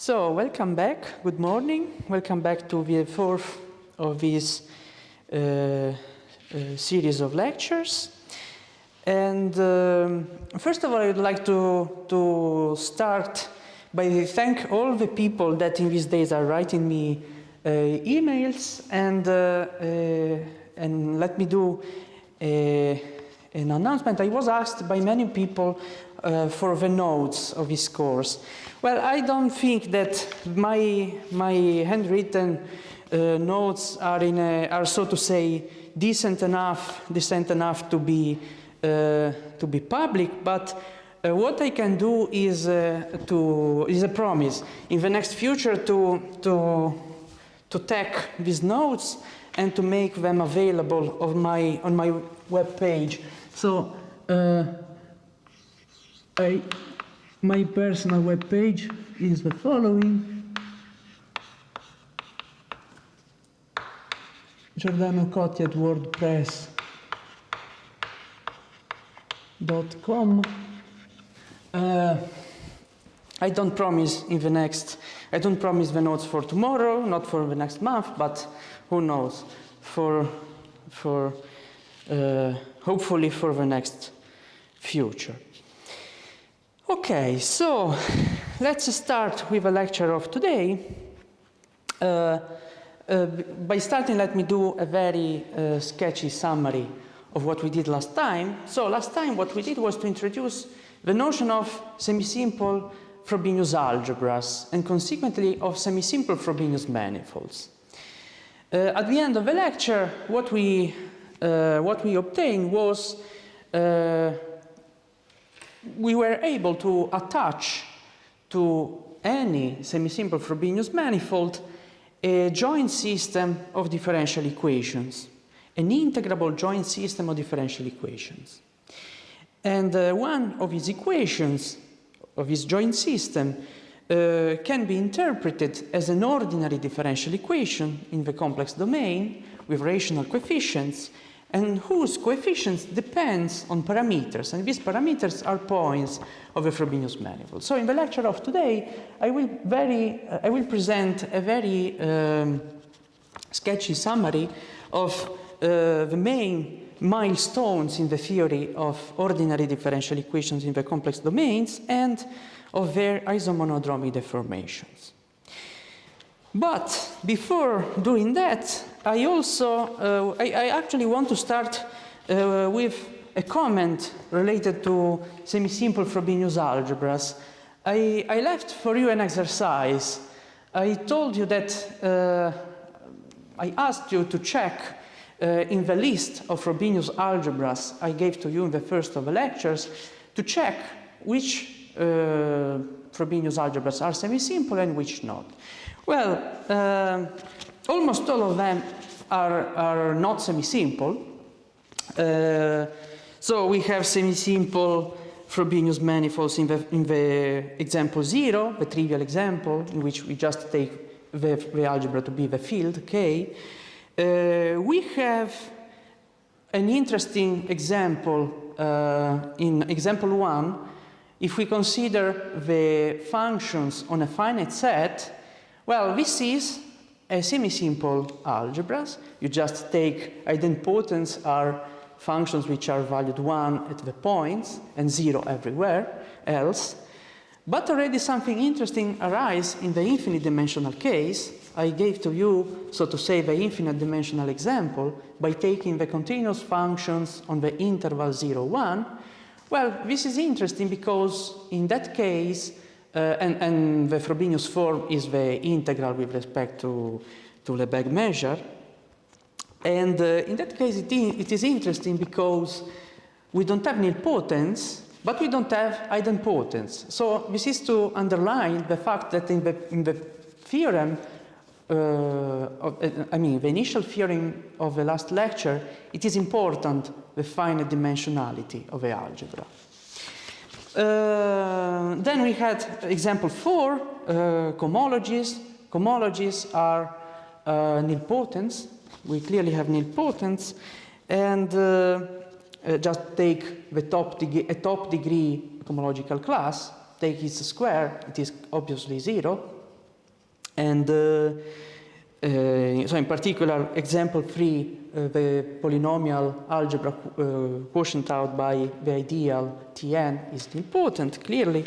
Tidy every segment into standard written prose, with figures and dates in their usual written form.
So, welcome back, good morning. Welcome back to the fourth of this series of lectures. And first of all, I would like to start by thank all the people that in these days are writing me emails and let me do an announcement. I was asked by many people for the notes of this course. Well, I don't think that my handwritten notes are so to say decent enough to be public. But what I can do is a promise in the next future to take these notes and to make them available on my web page. So my personal web page is the following: Giordano Cotti at WordPress.com. I don't promise the notes for tomorrow, not for the next month, but who knows, hopefully for the next future. Okay, so let's start with the lecture of today. By starting, let me do a very sketchy summary of what we did last time. So last time what we did was to introduce the notion of semisimple Frobenius algebras and consequently of semisimple Frobenius manifolds. At the end of the lecture, what we obtained was we were able to attach to any semisimple Frobenius manifold a joint system of differential equations, an integrable joint system of differential equations. And one of these equations, of this joint system, can be interpreted as an ordinary differential equation in the complex domain with rational coefficients, and whose coefficients depends on parameters, and these parameters are points of a Frobenius manifold. So in the lecture of today, I will present a very sketchy summary of the main milestones in the theory of ordinary differential equations in the complex domains and of their isomonodromy deformations. But before doing that, I actually want to start with a comment related to semisimple Frobenius algebras. I left for you an exercise. I told you that I asked you to check in the list of Frobenius algebras I gave to you in the first of the lectures to check which Frobenius algebras are semisimple and which not. Well, almost all of them are not semisimple. So we have semisimple Frobenius manifolds in the example 0, the trivial example, in which we just take the algebra to be the field K. We have an interesting example in example 1. If we consider the functions on a finite set, well, this is a semisimple algebras. You just take idempotents are functions which are valued 1 at the points and 0 everywhere else. But already something interesting arises in the infinite dimensional case. I gave to you, so to say, the infinite dimensional example by taking the continuous functions on the interval 0, 1. Well, this is interesting because in that case, and the Frobenius form is the integral with respect to Lebesgue measure. And in that case, it is interesting because we don't have nilpotents, but we don't have idempotents. So this is to underline the fact that in the theorem, the initial theorem of the last lecture, it is important the finite dimensionality of the algebra. Then we had example 4, cohomologies. Cohomologies are nilpotents. We clearly have nilpotents, and just take a top degree cohomological class, take its square, it is obviously 0. And so in particular, example 3, the polynomial algebra quotient out by the ideal Tn is important, clearly.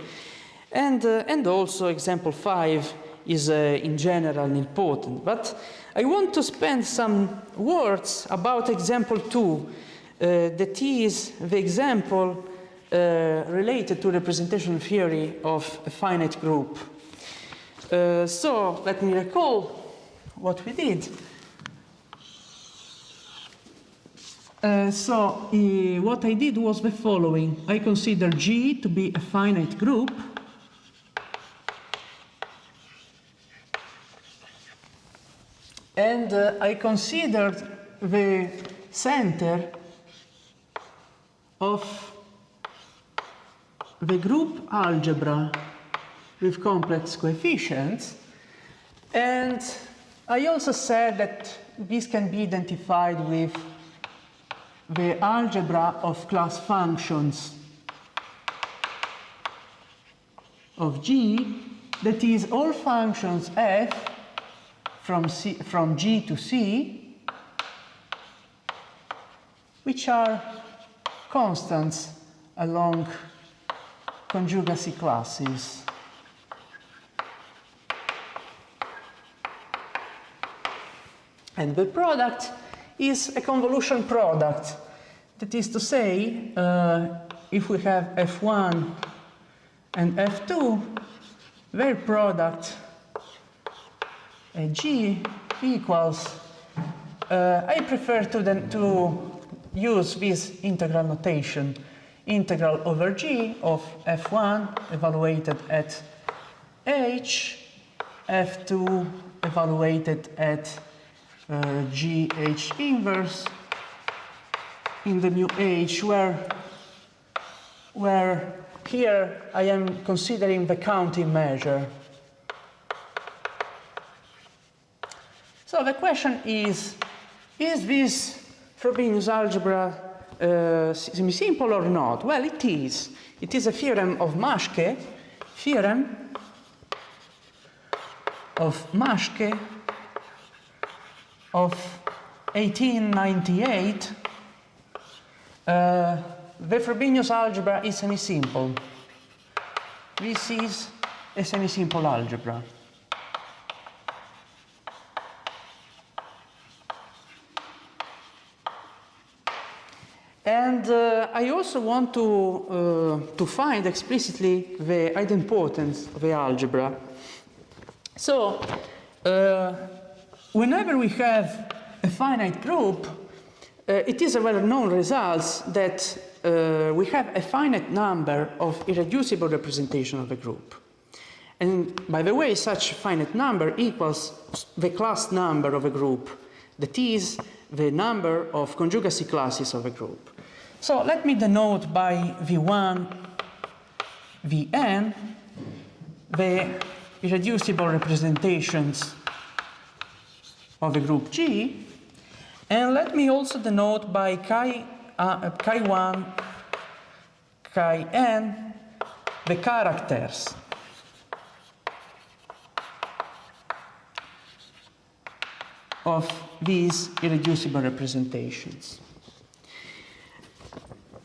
And also example 5 is in general important. But I want to spend some words about example 2, that is the example related to representation theory of a finite group. So let me recall what we did. What I did was the following. I consider G to be a finite group. And I considered the center of the group algebra with complex coefficients. And I also said that this can be identified with the algebra of class functions of G, that is all functions f from G to C, which are constants along conjugacy classes. And the product is a convolution product. That is to say, if we have F1 and F2, their product G equals, I prefer to use this integral notation, integral over G of F1 evaluated at H, F2 evaluated at GH inverse in the mu H, where here I am considering the counting measure. So the question is this Frobenius algebra semi-simple or not? Well, it is. It is a theorem of Maschke, of 1898. The Frobenius algebra is semi-simple. This is a semi-simple algebra. And I also want to find explicitly the idempotency of the algebra. So, whenever we have a finite group, it is a well-known result that we have a finite number of irreducible representation of a group. And by the way, such finite number equals the class number of a group, that is, the number of conjugacy classes of a group. So let me denote by V1, Vn, the irreducible representations of a group G, and let me also denote by Chi1, Chi-n, the characters of these irreducible representations.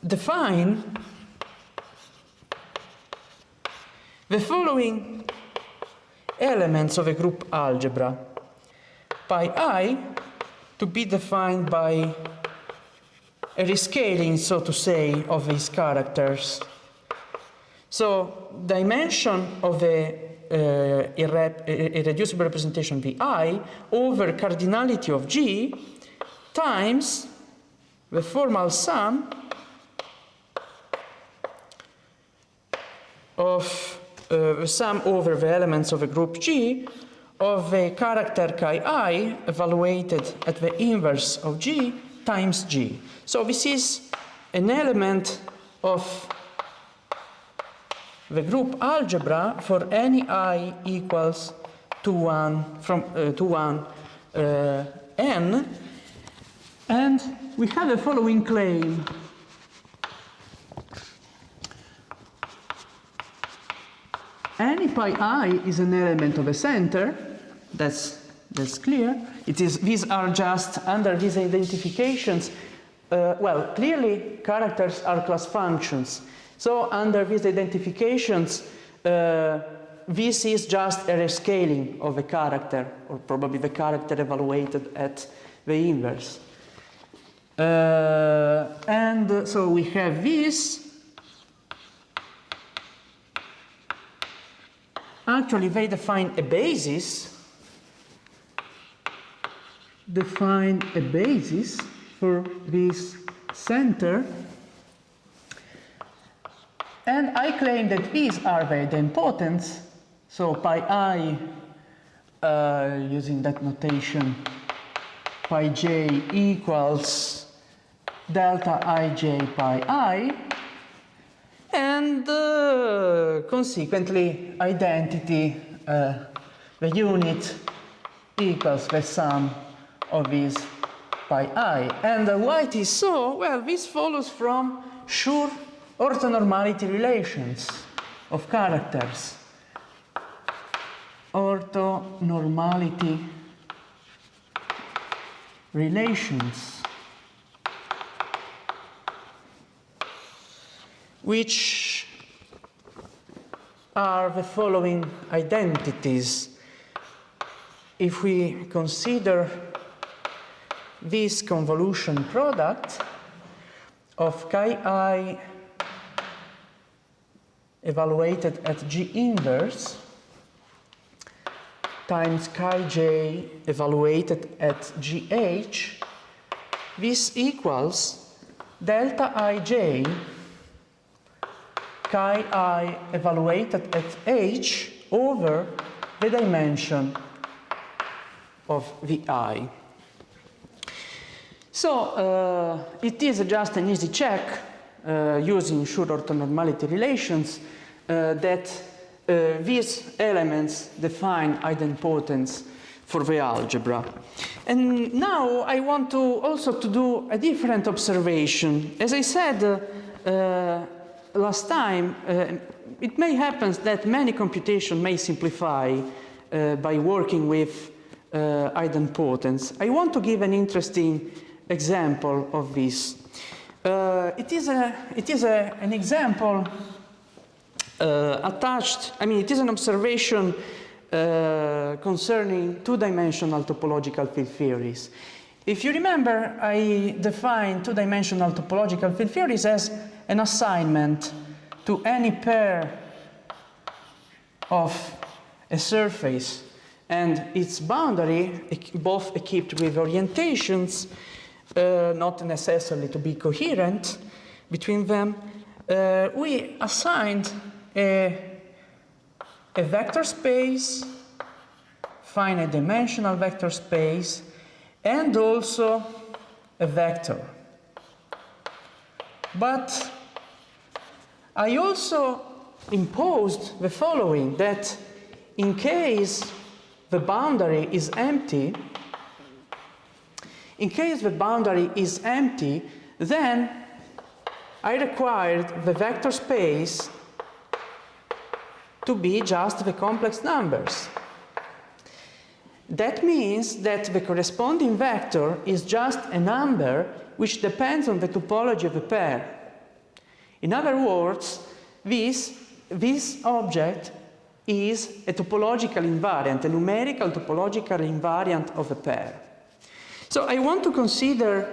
Define the following elements of a group algebra. Pi I to be defined by a rescaling, so to say, of these characters. So dimension of the irreducible representation Vi over cardinality of G times the formal sum of the sum over the elements of a group G of the character Chi evaluated at the inverse of G times G. So this is an element of the group algebra for any I equals to 1 n, and we have the following claim. Any pi I is an element of a center That's clear. These are just under these identifications. Well, clearly characters are class functions. So under these identifications, this is just a rescaling of a character, or probably the character evaluated at the inverse. And so we have this. Actually, they define a basis. For this center. And I claim that these are the idempotents. So pi I, using that notation, pi j equals delta ij pi I. And consequently, identity, the unit equals the sum of these pi I. And why it is so? Well, this follows from sure orthonormality relations of characters. Orthonormality relations, which are the following identities. If we consider this convolution product of chi I evaluated at G inverse times chi j evaluated at GH, this equals delta ij chi I evaluated at H over the dimension of VI. So it is just an easy check using sure orthonormality relations that these elements define idempotents for the algebra. And now I want to also to do a different observation. As I said last time, it may happen that many computations may simplify by working with idempotents. I want to give an interesting example of this. It is an example attached, it is an observation concerning two-dimensional topological field theories. If you remember, I defined two-dimensional topological field theories as an assignment to any pair of a surface and its boundary, both equipped with orientations, not necessarily to be coherent between them. We assigned a vector space, finite dimensional vector space, and also a vector. But I also imposed the following, that in case the boundary is empty, then I required the vector space to be just the complex numbers. That means that the corresponding vector is just a number which depends on the topology of a pair. In other words, this object is a topological invariant, a numerical topological invariant of a pair. So I want to consider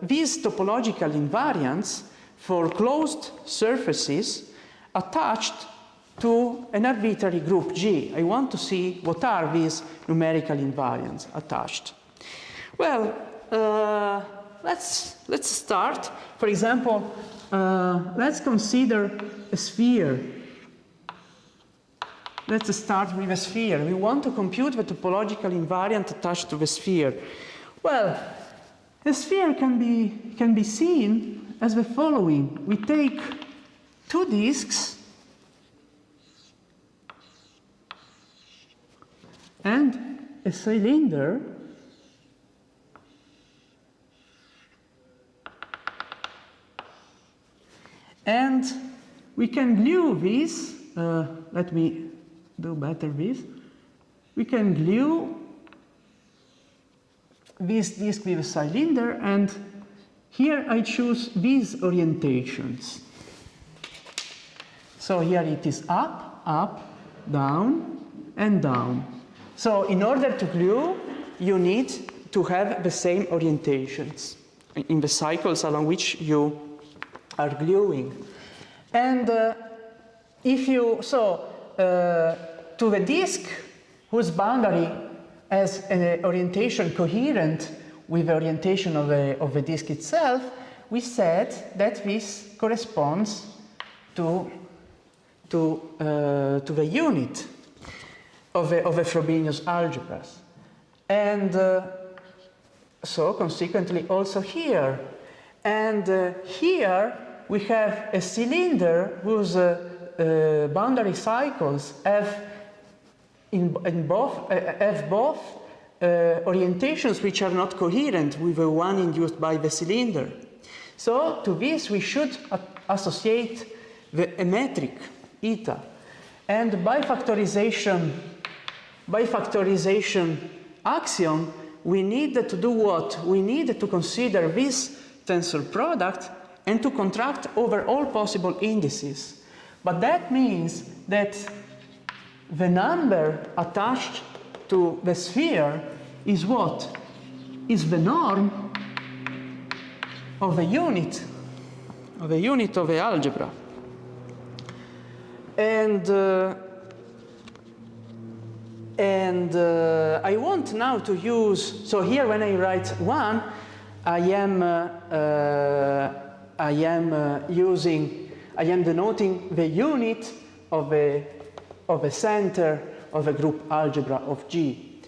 these topological invariants for closed surfaces attached to an arbitrary group G. I want to see what are these numerical invariants attached. Well, let's start. For example, let's consider a sphere. Let's start with a sphere. We want to compute the topological invariant attached to the sphere. Well, the sphere can be seen as the following. We take two disks and a cylinder, and we can glue this let me do better this. We can glue this disk with a cylinder, and here I choose these orientations. So here it is up, up, down, and down. So in order to glue, you need to have the same orientations in the cycles along which you are gluing. And if you, to the disk whose boundary has an orientation coherent with the orientation of the disk itself, we said that this corresponds to the unit of a Frobenius algebras. And so consequently also here. And here we have a cylinder whose boundary cycles have both orientations which are not coherent with the one induced by the cylinder. So to this we should associate a metric eta. And by factorization axiom, we need to do what? We need to consider this tensor product and to contract over all possible indices. But that means that the number attached to the sphere is what? Is the norm of the unit of the algebra. And I want now to use, so here when I write 1, I am denoting the unit of a center of a group algebra of G.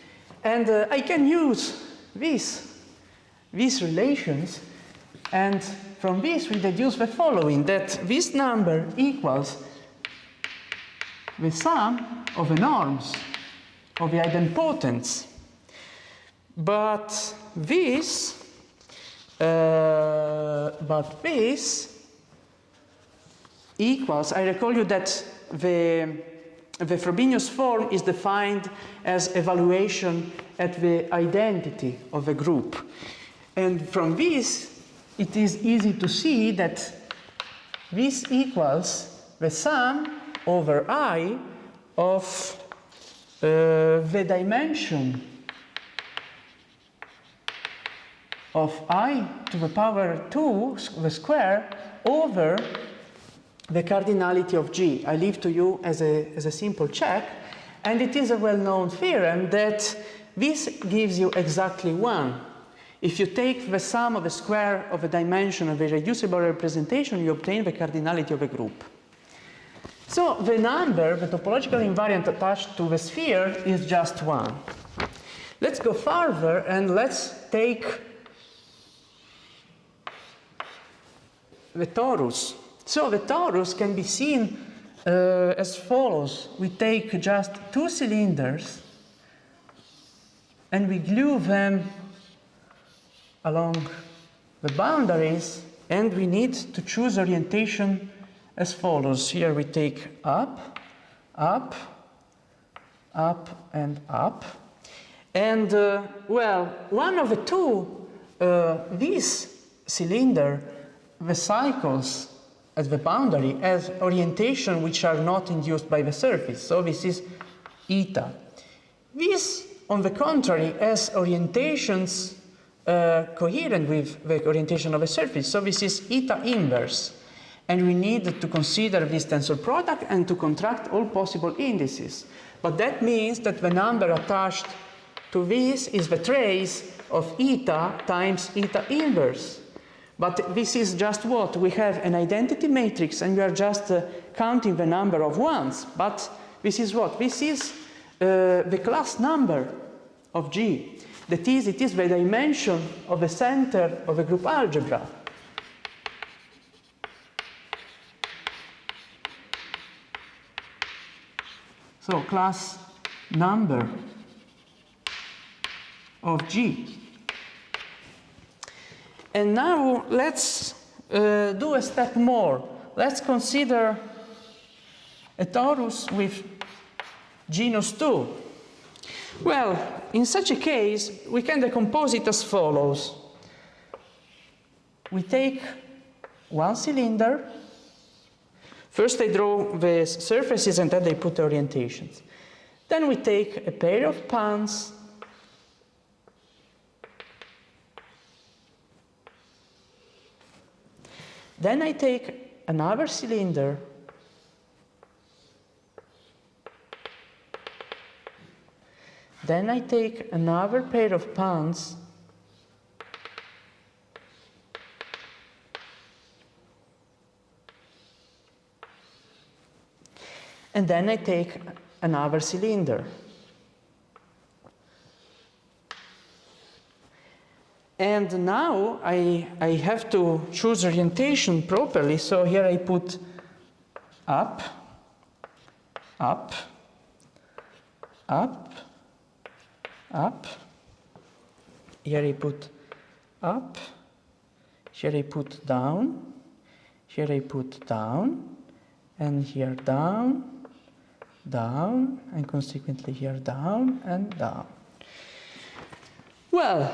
And I can use these relations, and from this we deduce the following, that this number equals the sum of the norms of the idempotents. But this equals, I recall you that the Frobenius form is defined as evaluation at the identity of a group. And from this, it is easy to see that this equals the sum over I of the dimension of I to the power 2, the square, over the cardinality of G. I leave to you as a simple check, and it is a well-known theorem that this gives you exactly 1. If you take the sum of the square of a dimension of a reducible representation, you obtain the cardinality of a group. So the number, the topological invariant attached to the sphere, is just 1. Let's go further and let's take the torus. So the torus can be seen as follows. We take just 2 cylinders and we glue them along the boundaries, and we need to choose orientation as follows. Here we take up, up, up, and up. And, well, one of the two, this cylinder, the cycles at the boundary has orientation which are not induced by the surface. So this is eta. This, on the contrary, has orientations coherent with the orientation of a surface. So this is eta inverse. And we need to consider this tensor product and to contract all possible indices. But that means that the number attached to this is the trace of eta times eta inverse. But this is just what? We have an identity matrix and we are just counting the number of ones. But this is what? This is the class number of G. That is, it is the dimension of the center of a group algebra. So class number of G. And now let's do a step more. Let's consider a torus with genus 2? Well, in such a case, we can decompose it as follows. We take one cylinder. First I draw the surfaces and then I put the orientations. Then we take a pair of pans. Then I take another cylinder. Then I take another pair of pans. And then I take another cylinder. And now I have to choose orientation properly, so here I put up, up, up, up. Here I put up, here I put down, here I put down, and here down, down, and consequently here down and down. Well,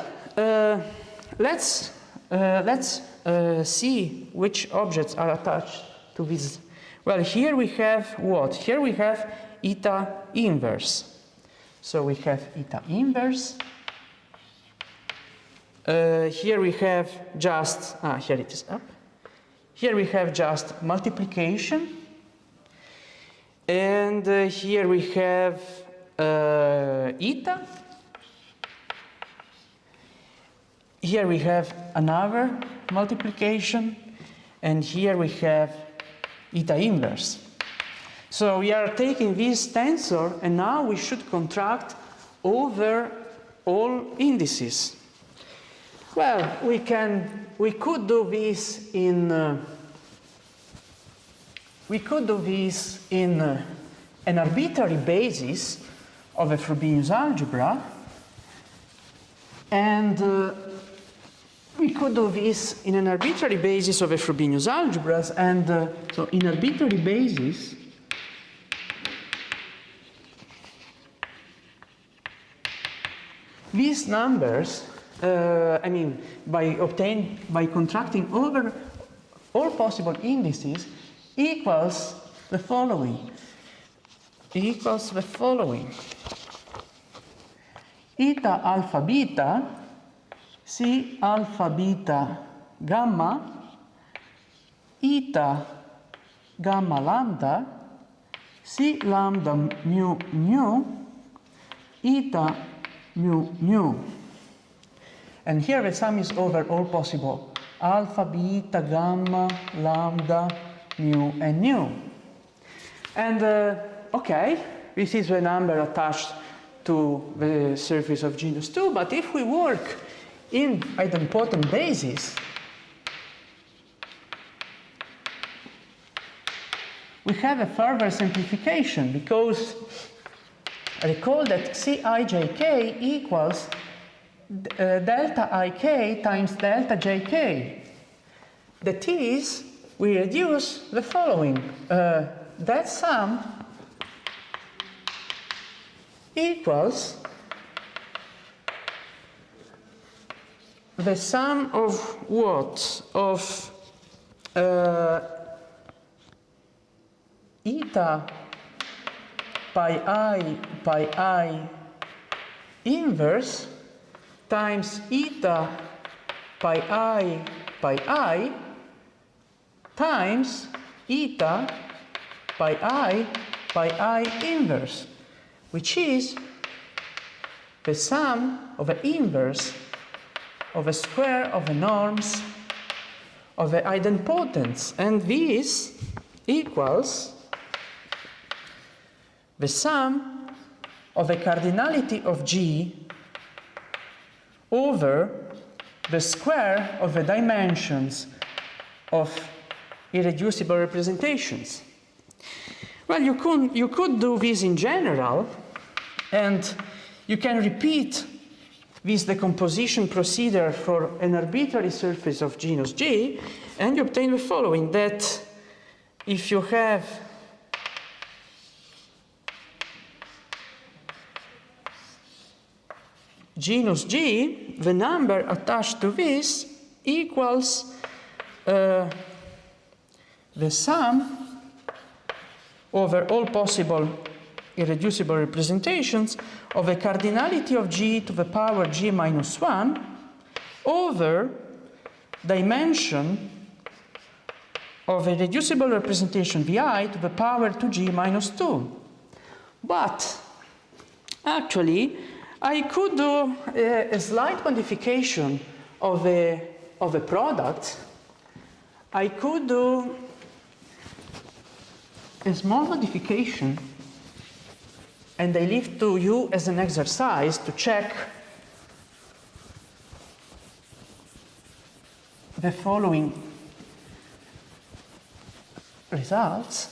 let's see which objects are attached to this. Well, here we have what? Here we have eta inverse. So we have eta inverse. Here we have just, here it is up. Here we have just multiplication. And here we have eta. Here we have another multiplication, and here we have eta inverse. So we are taking this tensor, and now we should contract over all indices. Well, we could do this in an arbitrary basis of a Frobenius algebra, and we could do this in an arbitrary basis of a Frobenius algebras, and so in arbitrary basis, these numbers, by contracting over all possible indices, equals the following. Eta alpha beta, C alpha beta gamma, eta gamma lambda, C lambda mu mu, eta mu mu. And here the sum is over all possible alpha, beta, gamma, lambda, mu, and nu. And okay, this is the number attached to the surface of genus 2, but if we work in idempotent basis, we have a further simplification, because recall that Cijk equals delta ik times delta jk. That is, we reduce the following. That sum equals the sum of what? Of eta pi I inverse times eta pi I times eta pi I inverse, which is the sum of the inverse of a square of the norms of the idempotents, and this equals the sum of the cardinality of G over the square of the dimensions of irreducible representations. Well, you could do this in general, and you can repeat this decomposition procedure for an arbitrary surface of genus G, and you obtain the following, that if you have genus G, the number attached to this equals the sum over all possible irreducible representations of a cardinality of G to the power G minus 1 over dimension of a reducible representation Vi to the power 2G minus 2. But actually, I could do a slight modification of a product. I could do a small modification, and I leave to you as an exercise to check the following results.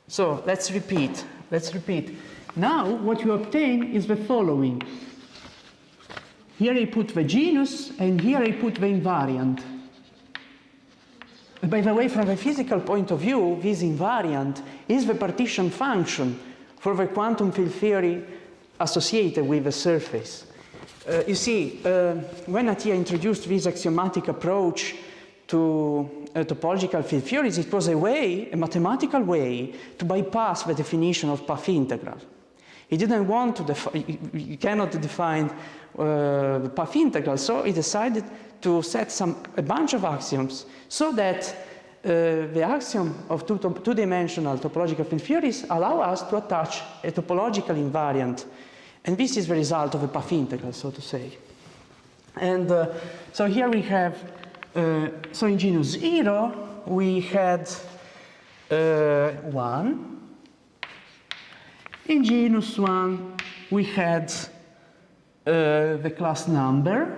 So let's repeat. Now what you obtain is the following. Here I put the genus, and here I put the invariant. By the way, from a physical point of view, this invariant is the partition function for the quantum field theory associated with the surface. You see, when Atiyah introduced this axiomatic approach to topological field theories, it was a mathematical way to bypass the definition of path integral. He didn't want to you cannot define the path integral, so he decided to set a bunch of axioms so that the axiom of two-dimensional topological field theories allow us to attach a topological invariant. And this is the result of a path integral, so to say. And so here we have, so in genus 0, we had 1. In genus 1, we had the class number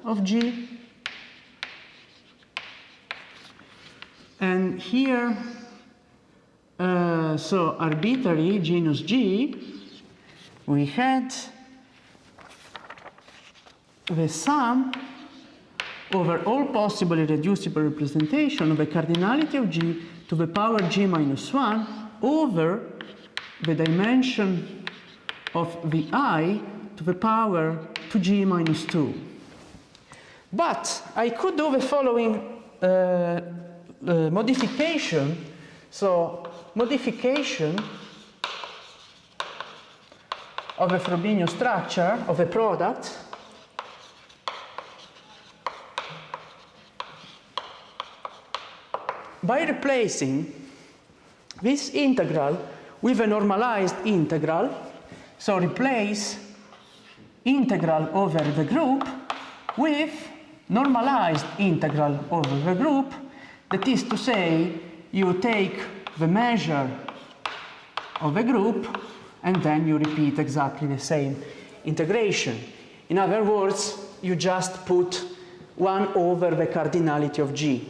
of G. And here, so arbitrary genus G, we had the sum over all possible irreducible representation of the cardinality of G to the power G minus 1 over the dimension of the I to the power 2G minus 2. But I could do the following modification. So modification of a Frobenius structure of a product by replacing this integral with a normalized integral. So replace integral over the group with normalized integral over the group. That is to say, you take the measure of a group and then you repeat exactly the same integration. In other words, you just put 1 over the cardinality of G.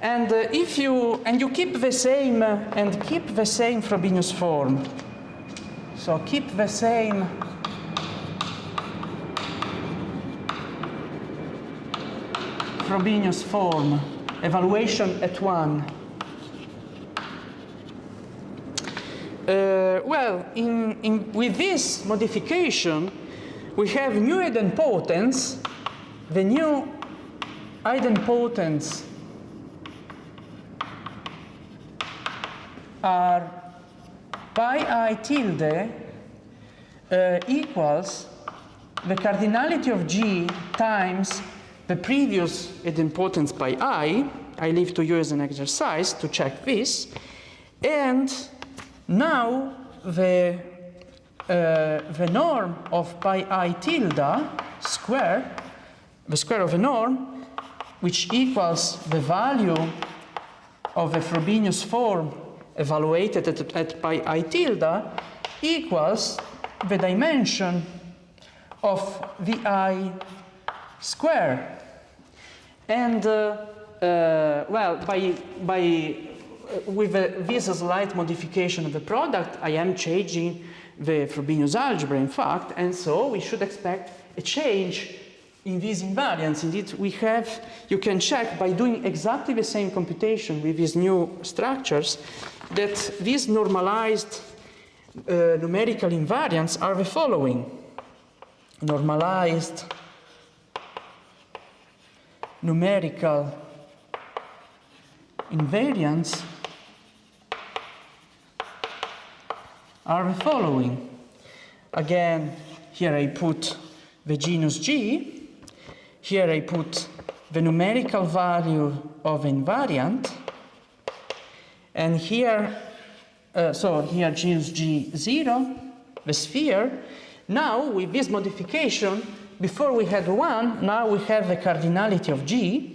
And you keep the same Frobenius form. So keep the same Frobenius form, evaluation at 1. With this modification, we have new idempotents. The new idempotents are pi I tilde equals the cardinality of G times the previous idempotence pi I. I leave to you as an exercise to check this. And now the norm of pi I tilde square, the square of a norm, which equals the value of the Frobenius form evaluated at pi I tilde, equals the dimension of VI square. And with this slight modification of the product, I am changing the Frobenius algebra, in fact, and so we should expect a change in these invariants, indeed, we have, you can check by doing exactly the same computation with these new structures, that these normalized numerical invariants are the following. Normalized numerical invariants are the following. Again, here I put the genus G. Here I put the numerical value of invariant. And here, here genus G0, the sphere. Now, with this modification, before we had 1, now we have the cardinality of G.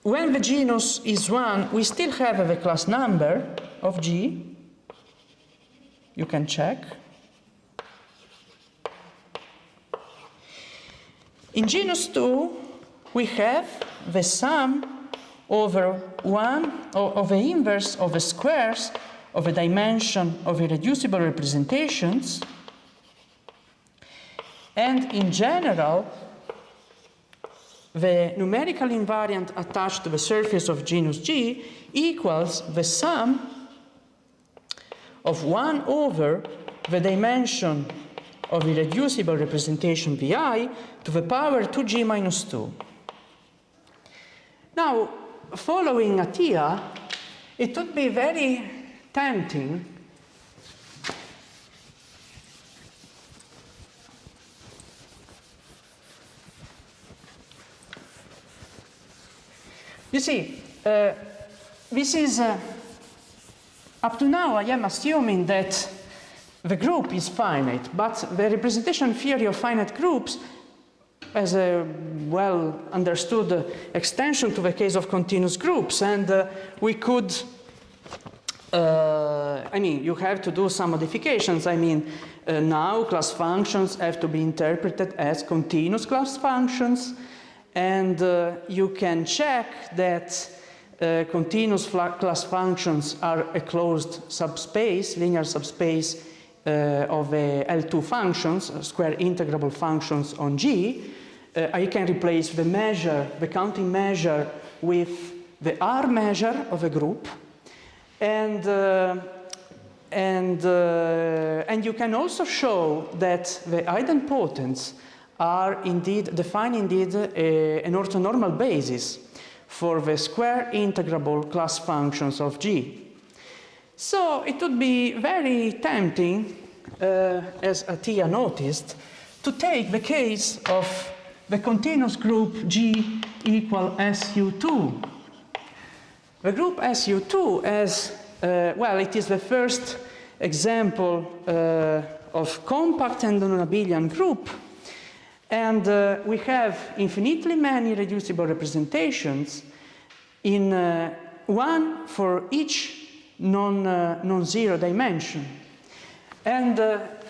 When the genus is 1, we still have the class number of G. You can check. In genus 2, we have the sum over 1 of the inverse of the squares of a dimension of irreducible representations. And in general, the numerical invariant attached to the surface of genus G equals the sum of 1 over the dimension of irreducible representation Vi to the power 2G minus 2. Now, following Attia, it would be very tempting you see, this is up to now I am assuming that the group is finite, but the representation theory of finite groups as a well understood extension to the case of continuous groups, and we could I mean, you have to do some modifications. I mean, now class functions have to be interpreted as continuous class functions, and you can check that continuous class functions are a closed subspace, linear subspace of L2 functions, square integrable functions on G. I can replace the measure, the counting measure, with the R measure of a group, and you can also show that the idempotents are indeed define indeed an orthonormal basis for the square integrable class functions of G. So it would be very tempting, as Attia noticed, to take the case of the continuous group G equal SU2. The group SU2 as, well, it is the first example of compact and non-abelian group. And we have infinitely many reducible representations in one for each non-zero dimension. And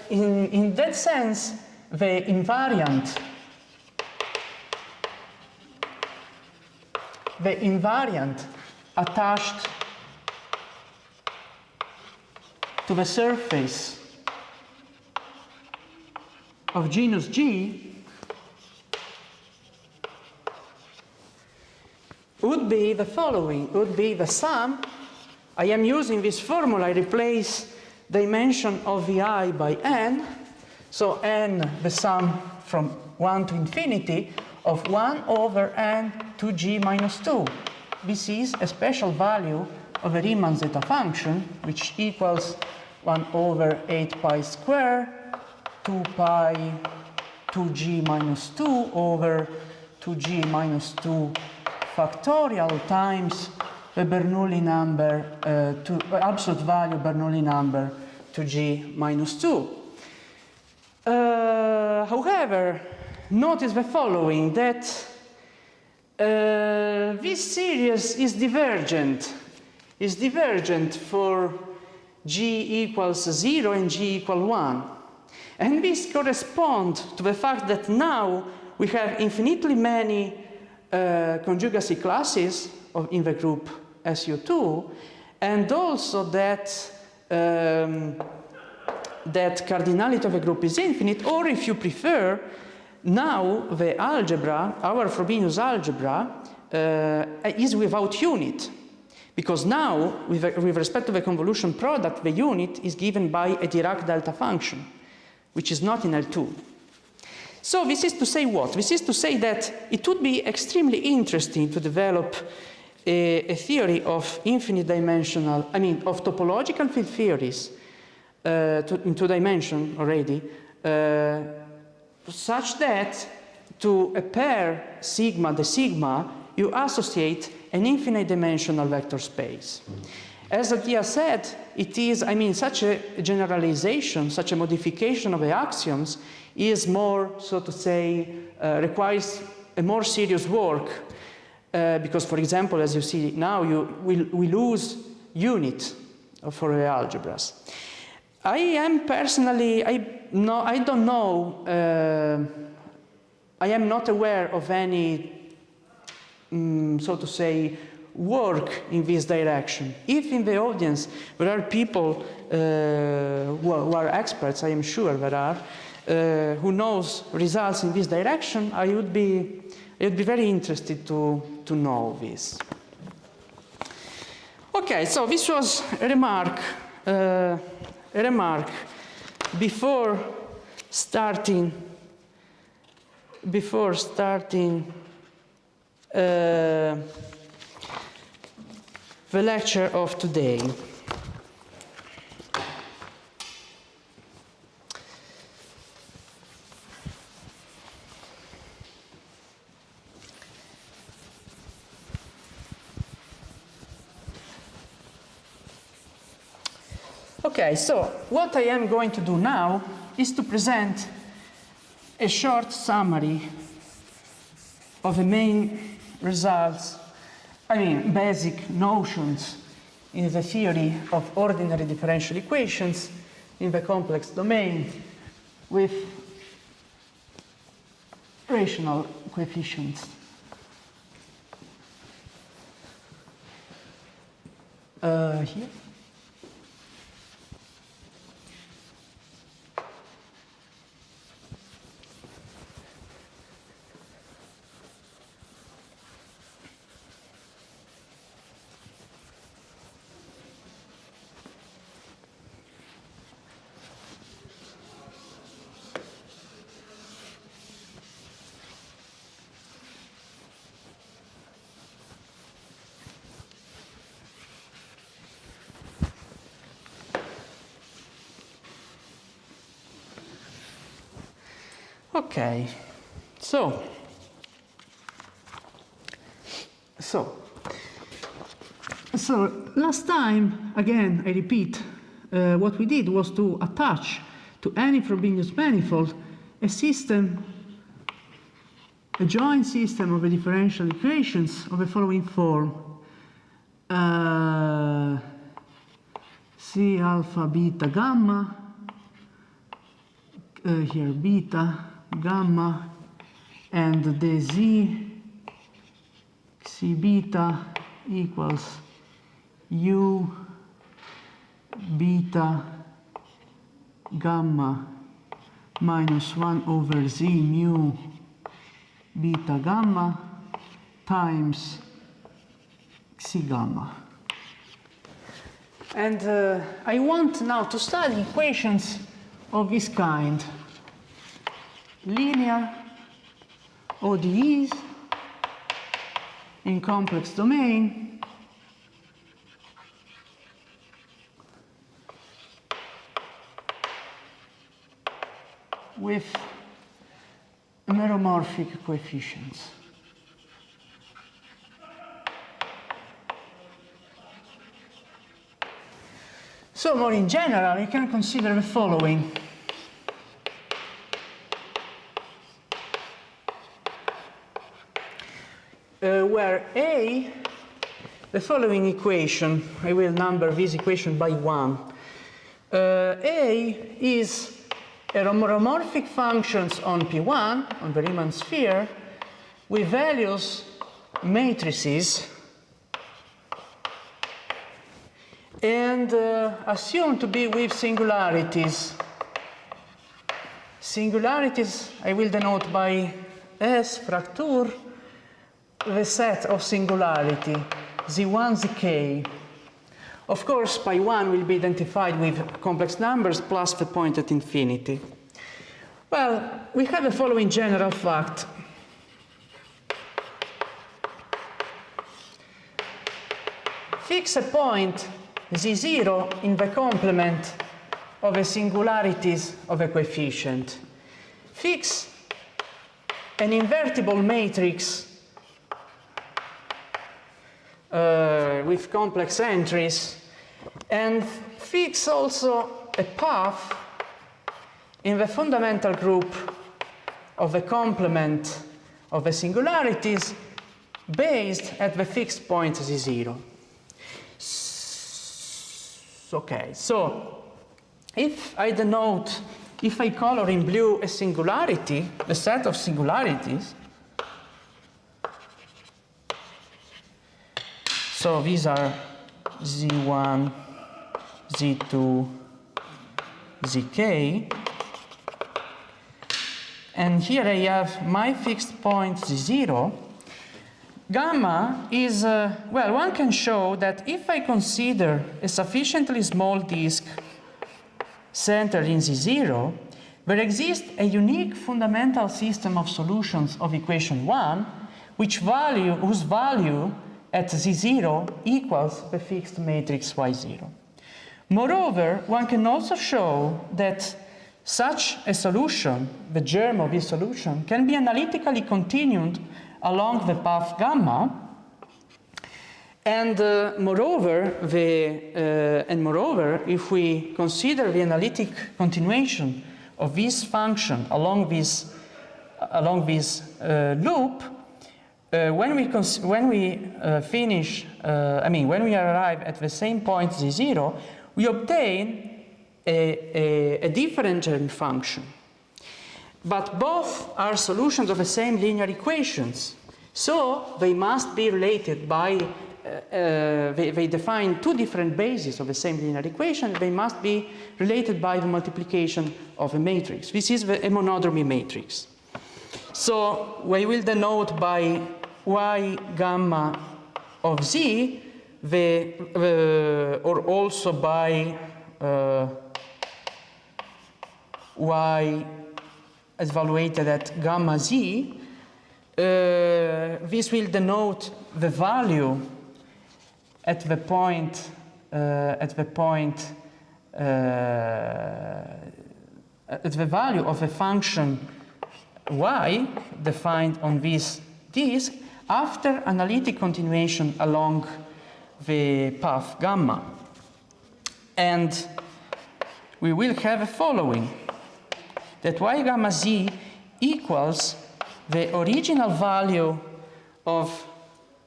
in that sense, the invariant attached to the surface of genus G would be the following, would be the sum. I am using this formula, I replace dimension of Vi by n, so n, the sum from 1 to infinity of 1 over n to G minus 2. This is a special value of a Riemann zeta function, which equals 1 over 8 pi square, 2 pi 2G minus 2 over 2G minus 2 factorial times the Bernoulli number, absolute value Bernoulli number to G minus 2. However, notice the following, that this series is divergent for G equals 0 and G equal 1. And this corresponds to the fact that now we have infinitely many conjugacy classes in the group SU2, and also that that cardinality of a group is infinite, or if you prefer, now the algebra, our Frobenius algebra, is without unit. Because now, with respect to the convolution product, the unit is given by a Dirac delta function, which is not in L2. So this is to say what? This is to say that it would be extremely interesting to develop a theory of infinite dimensional, of topological field theories in 2 dimensions already, such that to a pair sigma, the sigma, you associate an infinite dimensional vector space. As Adia said, it is, such a generalization, such a modification of the axioms is more, so to say, requires a more serious work because, for example, as you see now, we lose unit for the algebras. I am personally, I don't know, I am not aware of any so to say, work in this direction. If in the audience there are people who are experts, I am sure there are, who knows results in this direction, I would be very interested to know this. Okay, so this was a remark before starting the lecture of today. Okay, so what I am going to do now is to present a short summary of the main results, basic notions in the theory of ordinary differential equations in the complex domain with rational coefficients. Here. Okay, so last time, again, I repeat, what we did was to attach to any Frobenius manifold a system, a joint system of the differential equations of the following form. C alpha beta gamma, here beta, gamma, and the z c beta equals u beta gamma minus 1 over z mu beta gamma times c gamma. And I want now to study equations of this kind. Linear ODEs in complex domain with meromorphic coefficients. So more in general, you can consider the following. Where A, the following equation, I will number this equation by 1. A is a meromorphic functions on P1, on the Riemann sphere, with values matrices and assumed to be with singularities Singularities I will denote by S fracture the set of singularity Z1, Zk. Of course, pi 1 will be identified with complex numbers plus the point at infinity. Well, we have the following general fact. Fix a point Z0 in the complement of the singularities of a coefficient. Fix an invertible matrix with complex entries, and fix also a path in the fundamental group of the complement of the singularities based at the fixed point Z0. Okay, so if I color in blue a singularity, a set of singularities, so these are Z1, Z2, Zk, and here I have my fixed point Z0. Gamma is, well, one can show that if I consider a sufficiently small disk centered in Z0, there exists a unique fundamental system of solutions of equation 1 whose value at Z0 equals the fixed matrix Y0. Moreover, one can also show that such a solution, the germ of this solution, can be analytically continued along the path gamma, and moreover, if we consider the analytic continuation of this function along this loop, when we arrive at the same point Z0, we obtain a differential function. But both are solutions of the same linear equations, so they must be related by, they define two different bases of the same linear equation. They must be related by the multiplication of a matrix. This is a monodromy matrix. So we will denote by Y gamma of Z, or also by Y evaluated at gamma Z. This will denote the value at the point at the value of a function Y defined on this disk after analytic continuation along the path gamma. And we will have the following, that Y gamma Z equals the original value of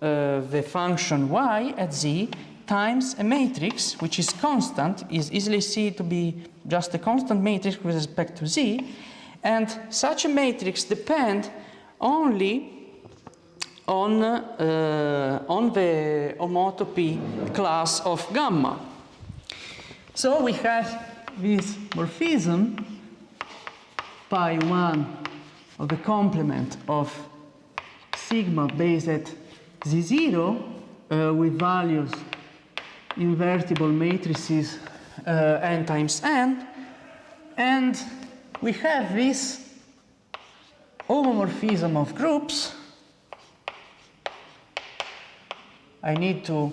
the function Y at Z times a matrix which is constant, is easily seen to be just a constant matrix with respect to Z, and such a matrix depends only on the homotopy class of gamma. So we have this morphism pi 1 of the complement of sigma based at Z0 with values invertible matrices n times n, and we have this homomorphism of groups. I need to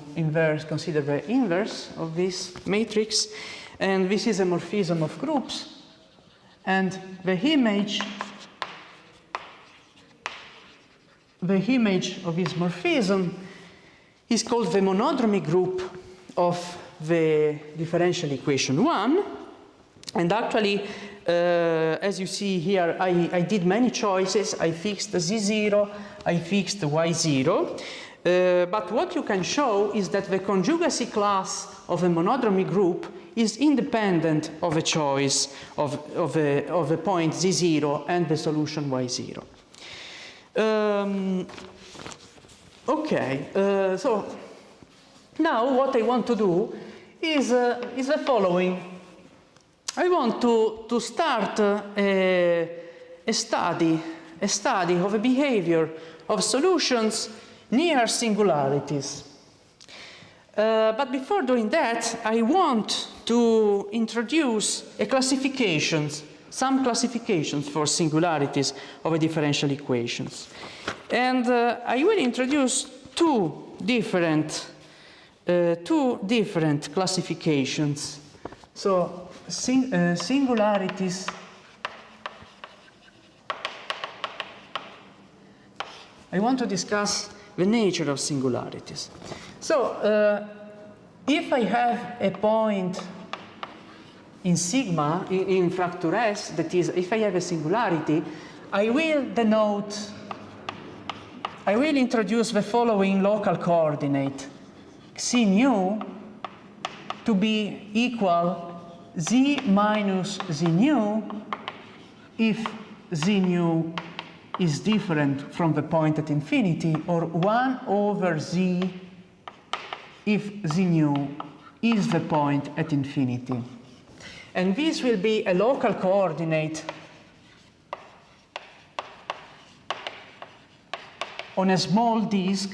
consider the inverse of this matrix, and this is a morphism of groups, and the image of this morphism is called the monodromy group of the differential equation 1. And actually, as you see here, I did many choices. I fixed Z0, I fixed Y0. But what you can show is that the conjugacy class of a monodromy group is independent of a choice of a point Z0 and the solution Y0. Okay, so now what I want to do is the following. I want to start a study of the behavior of solutions near singularities. But before doing that, I want to introduce some classifications for singularities of a differential equations. And I will introduce two different classifications. So singularities I want to discuss the nature of singularities. So if I have a point in sigma, in fracture S, that is, if I have a singularity, I will introduce the following local coordinate, xi nu, to be equal z minus z nu if z nu is different from the point at infinity, or 1 over z if z nu is the point at infinity. And this will be a local coordinate on a small disk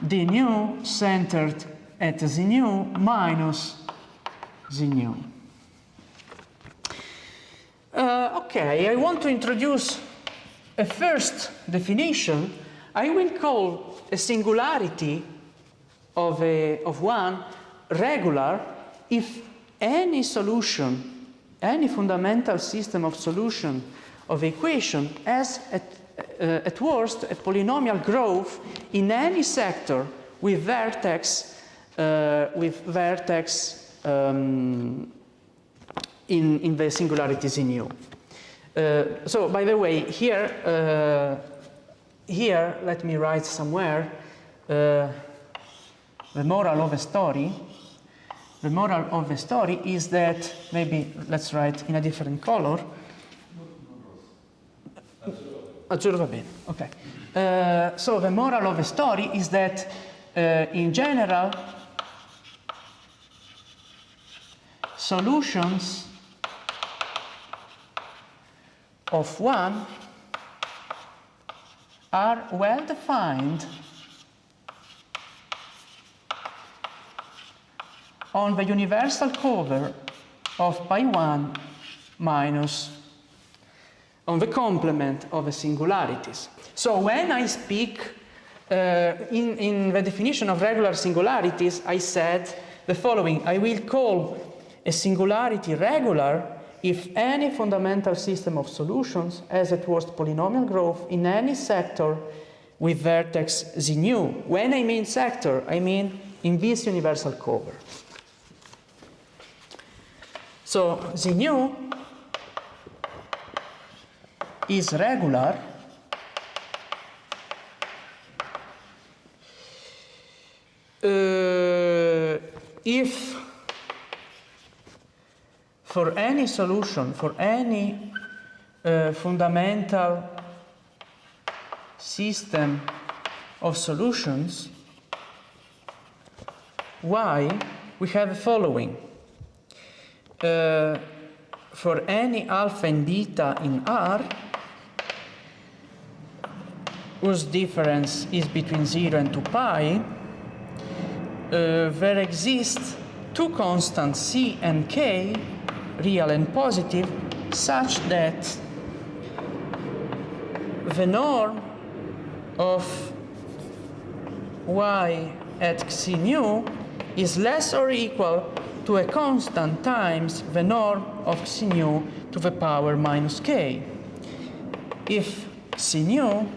d nu centered at z nu minus z nu. Okay, I want to introduce a first definition. I will call a singularity of one regular if any solution, any fundamental system of solution of equation has at worst a polynomial growth in any sector with vertex in the singularities in U. So by the way, here let me write somewhere the moral of the story. The moral of the story is that, maybe let's write in a different color. Azzurro va bene, okay. So the moral of the story is that in general solutions of one are well defined on the universal cover of pi1 minus on the complement of the singularities. So when I speak in the definition of regular singularities, I said the following: I will call a singularity regular if any fundamental system of solutions has at worst polynomial growth in any sector with vertex z nu. When I mean sector, I mean in this universal cover. So z nu is regular if for any solution, for any fundamental system of solutions, y, we have the following. For any alpha and beta in R, whose difference is between 0 and 2 pi, there exist two constants c and k, real and positive, such that the norm of y at xi nu is less or equal to a constant times the norm of xi nu to the power minus k. If xi nu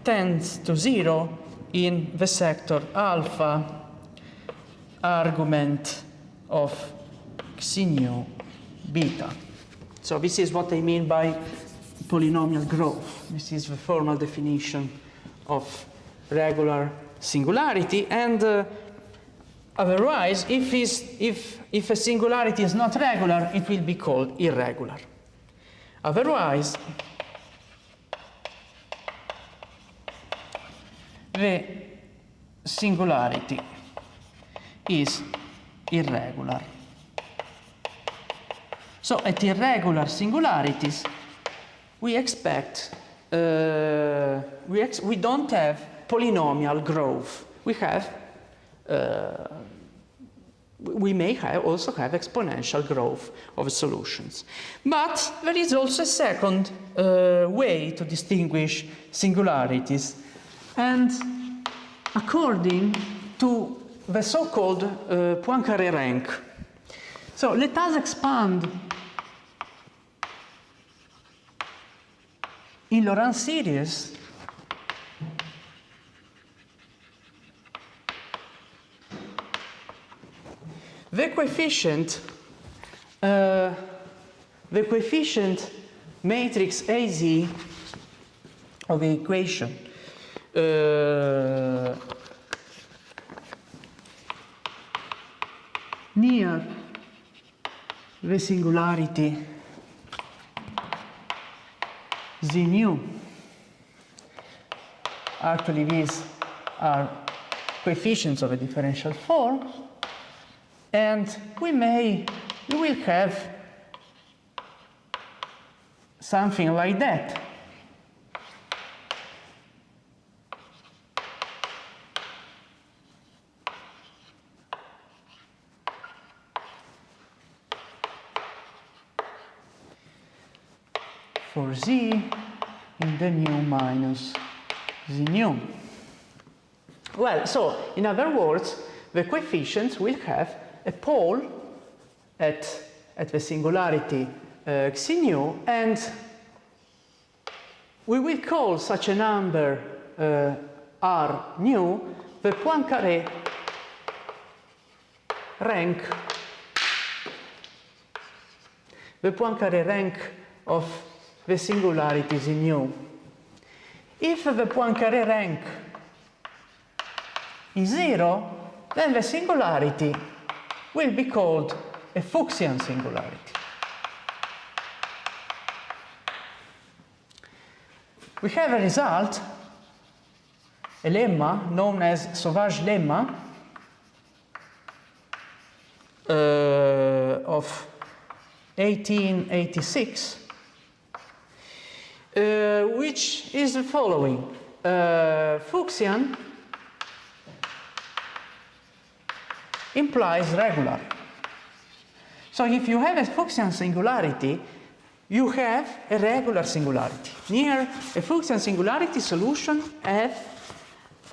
tends to 0 in the sector alpha argument of xi nu beta. So this is what I mean by polynomial growth. This is the formal definition of regular singularity. And otherwise, if a singularity is not regular, it will be called irregular. Otherwise, the singularity is irregular. So at irregular singularities, we expect, we don't have polynomial growth. We may also have exponential growth of solutions. But there is also a second way to distinguish singularities, and according to the so-called Poincaré rank. So let us expand in Laurent series the coefficient matrix AZ of the equation near the singularity Z nu. Actually, these are coefficients of a differential form, and we will have something like that. For Z in the nu minus Z nu. Well, so in other words, the coefficients will have a pole at the singularity xi nu, and we will call such a number R nu the Poincaré rank of the singularity Z nu. If the Poincaré rank is 0, then the singularity will be called a Fuchsian singularity. We have a result, a lemma known as Sauvage lemma of 1886, which is the following. Fuchsian implies regular. So if you have a Fuchsian singularity, you have a regular singularity. Near a Fuchsian singularity, solution have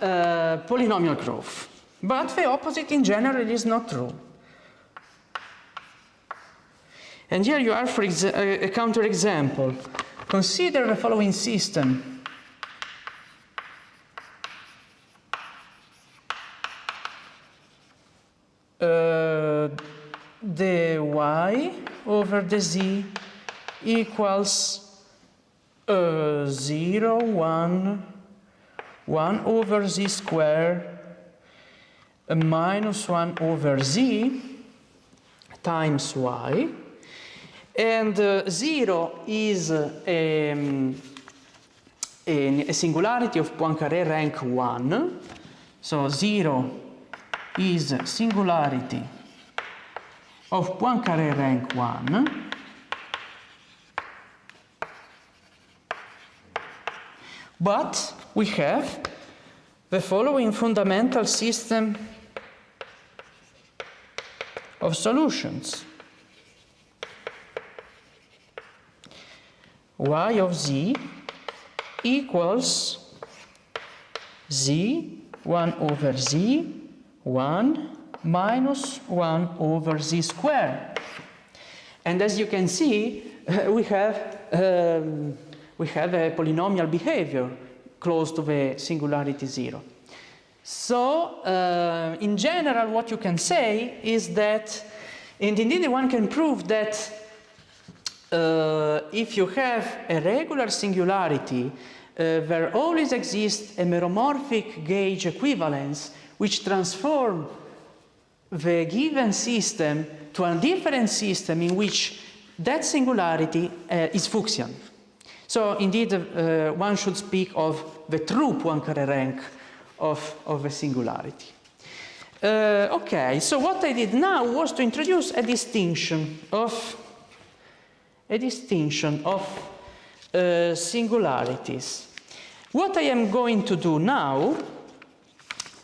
polynomial growth. But the opposite in general is not true. And here you are for a counterexample. Consider the following system. The y over the z equals 0, 1 over z squared minus 1 over z times y. And 0 is a singularity of Poincaré rank 1. So 0 is singularity of Poincaré rank 1. But we have the following fundamental system of solutions. Y of z equals z 1 over z 1 minus 1 over z squared. And as you can see, we have a polynomial behavior close to the singularity 0. So in general, what you can say is that, and indeed one can prove that if you have a regular singularity, there always exists a meromorphic gauge equivalence which transform the given system to a different system in which that singularity is Fuchsian. So indeed, one should speak of the true Poincaré rank of a singularity. Okay, so what I did now was to introduce a distinction of singularities. What I am going to do now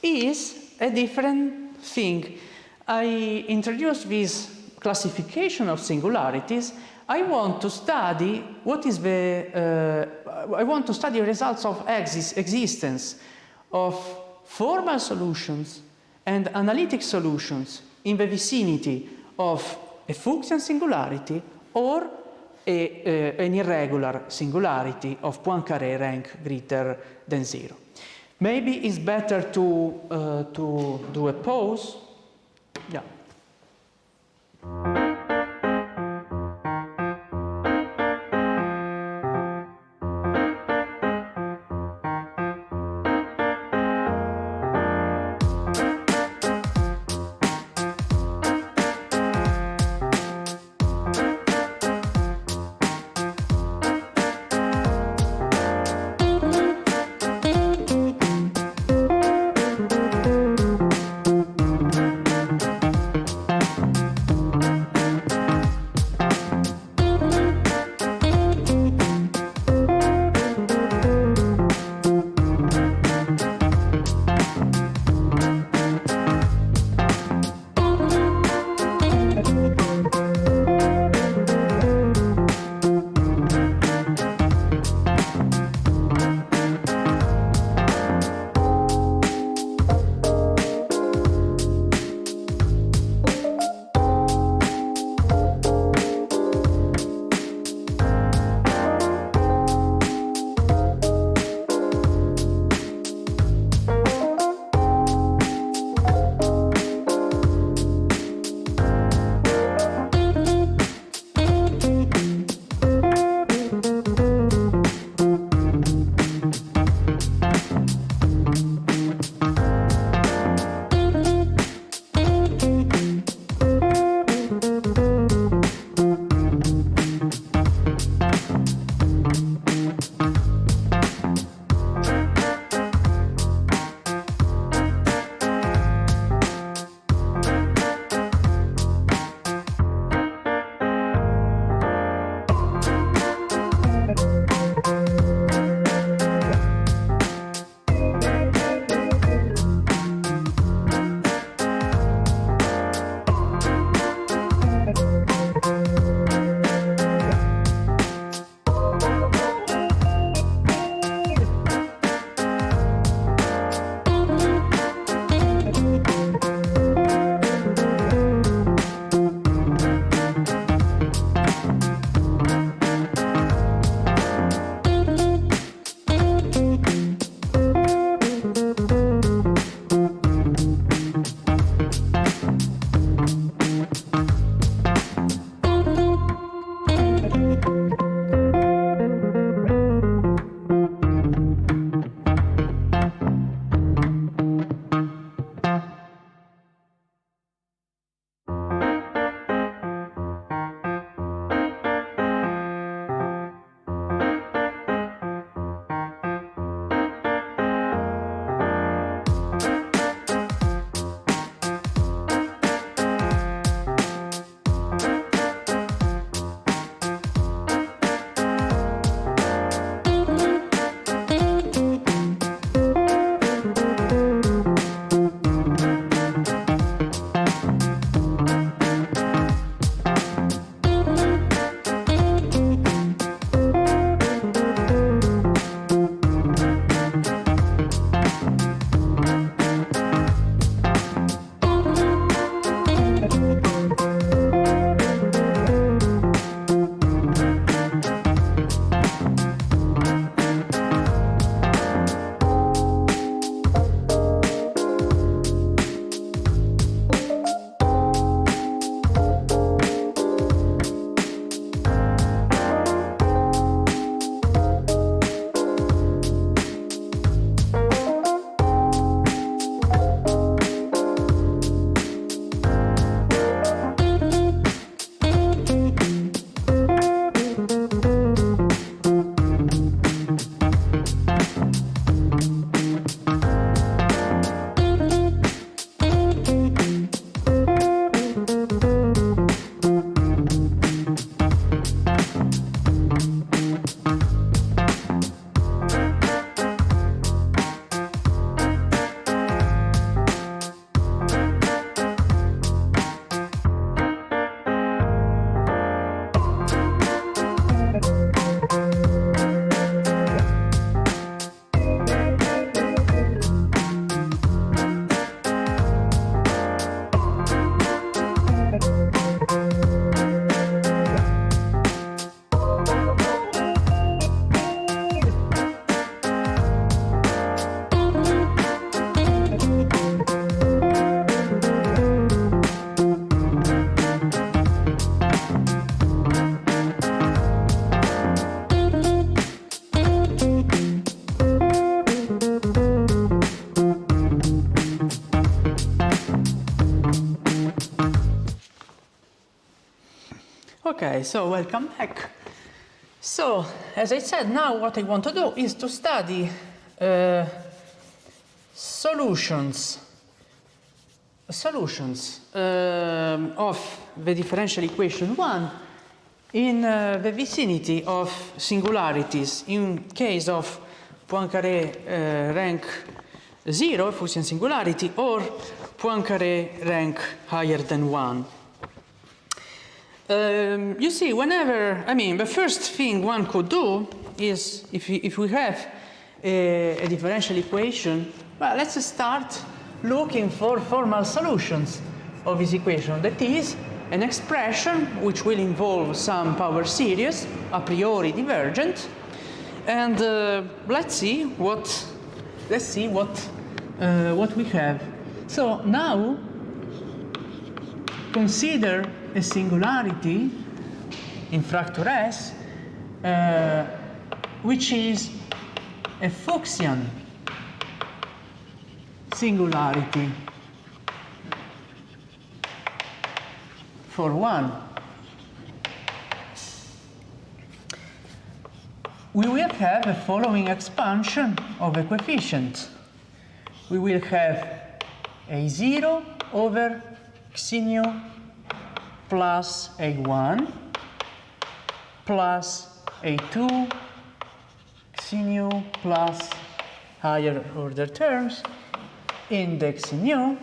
is a different thing. I introduced this classification of singularities. I want to study results of existence of formal solutions and analytic solutions in the vicinity of a Fuchsian singularity or an irregular singularity of Poincaré rank greater than 0. Maybe it's better to do a pause. Yeah. Okay, so welcome back. So, as I said, now what I want to do is to study solutions of the differential equation 1 in the vicinity of singularities in case of Poincaré rank 0, Fuchsian singularity, or Poincaré rank higher than 1. You see, whenever, the first thing one could do is, if we have a differential equation, well, let's start looking for formal solutions of this equation. That is, an expression which will involve some power series, a priori divergent, and let's see what we have. So now consider a singularity in fractor S, which is a Fuchsian singularity for 1. We will have the following expansion of a coefficient. We will have A0 over xi nu plus A1 plus A2 xi nu plus higher order terms in the xi nu.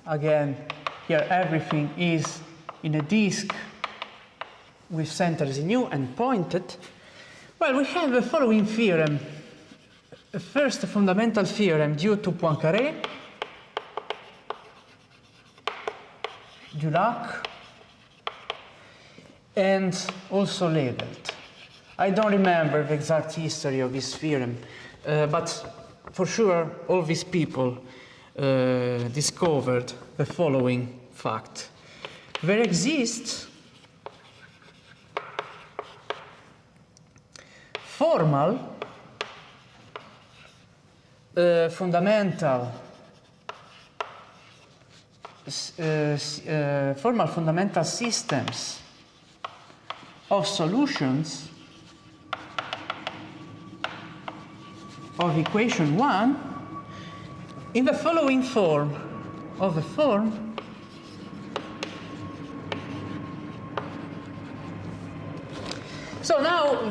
Again, here everything is in a disk with center xi nu and pointed. Well, we have the following theorem. The first fundamental theorem due to Poincaré, Dulac, and also Levelt. I don't remember the exact history of this theorem, but for sure all these people discovered the following fact. There exists formal fundamental systems of solutions of equation 1 in the following form, of the form so now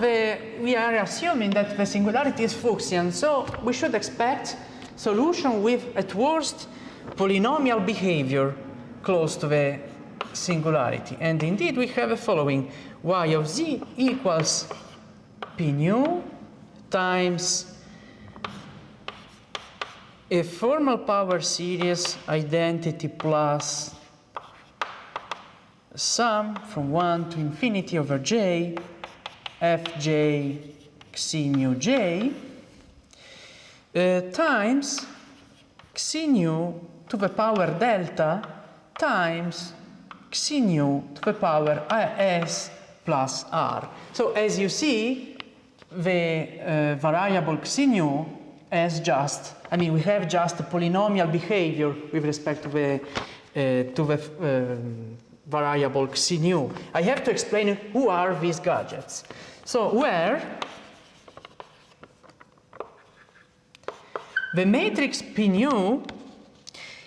we are assuming that the singularity is Fuchsian, so we should expect solution with at worst polynomial behavior close to the singularity. And indeed we have the following: y of z equals p nu times a formal power series identity plus sum from 1 to infinity over j fj xi nu j times xi nu to the power delta times xi nu to the power s plus r. So as you see, the variable xi nu as just, we have just a polynomial behavior with respect to the variable xi nu. I have to explain who are these gadgets. So where the matrix P nu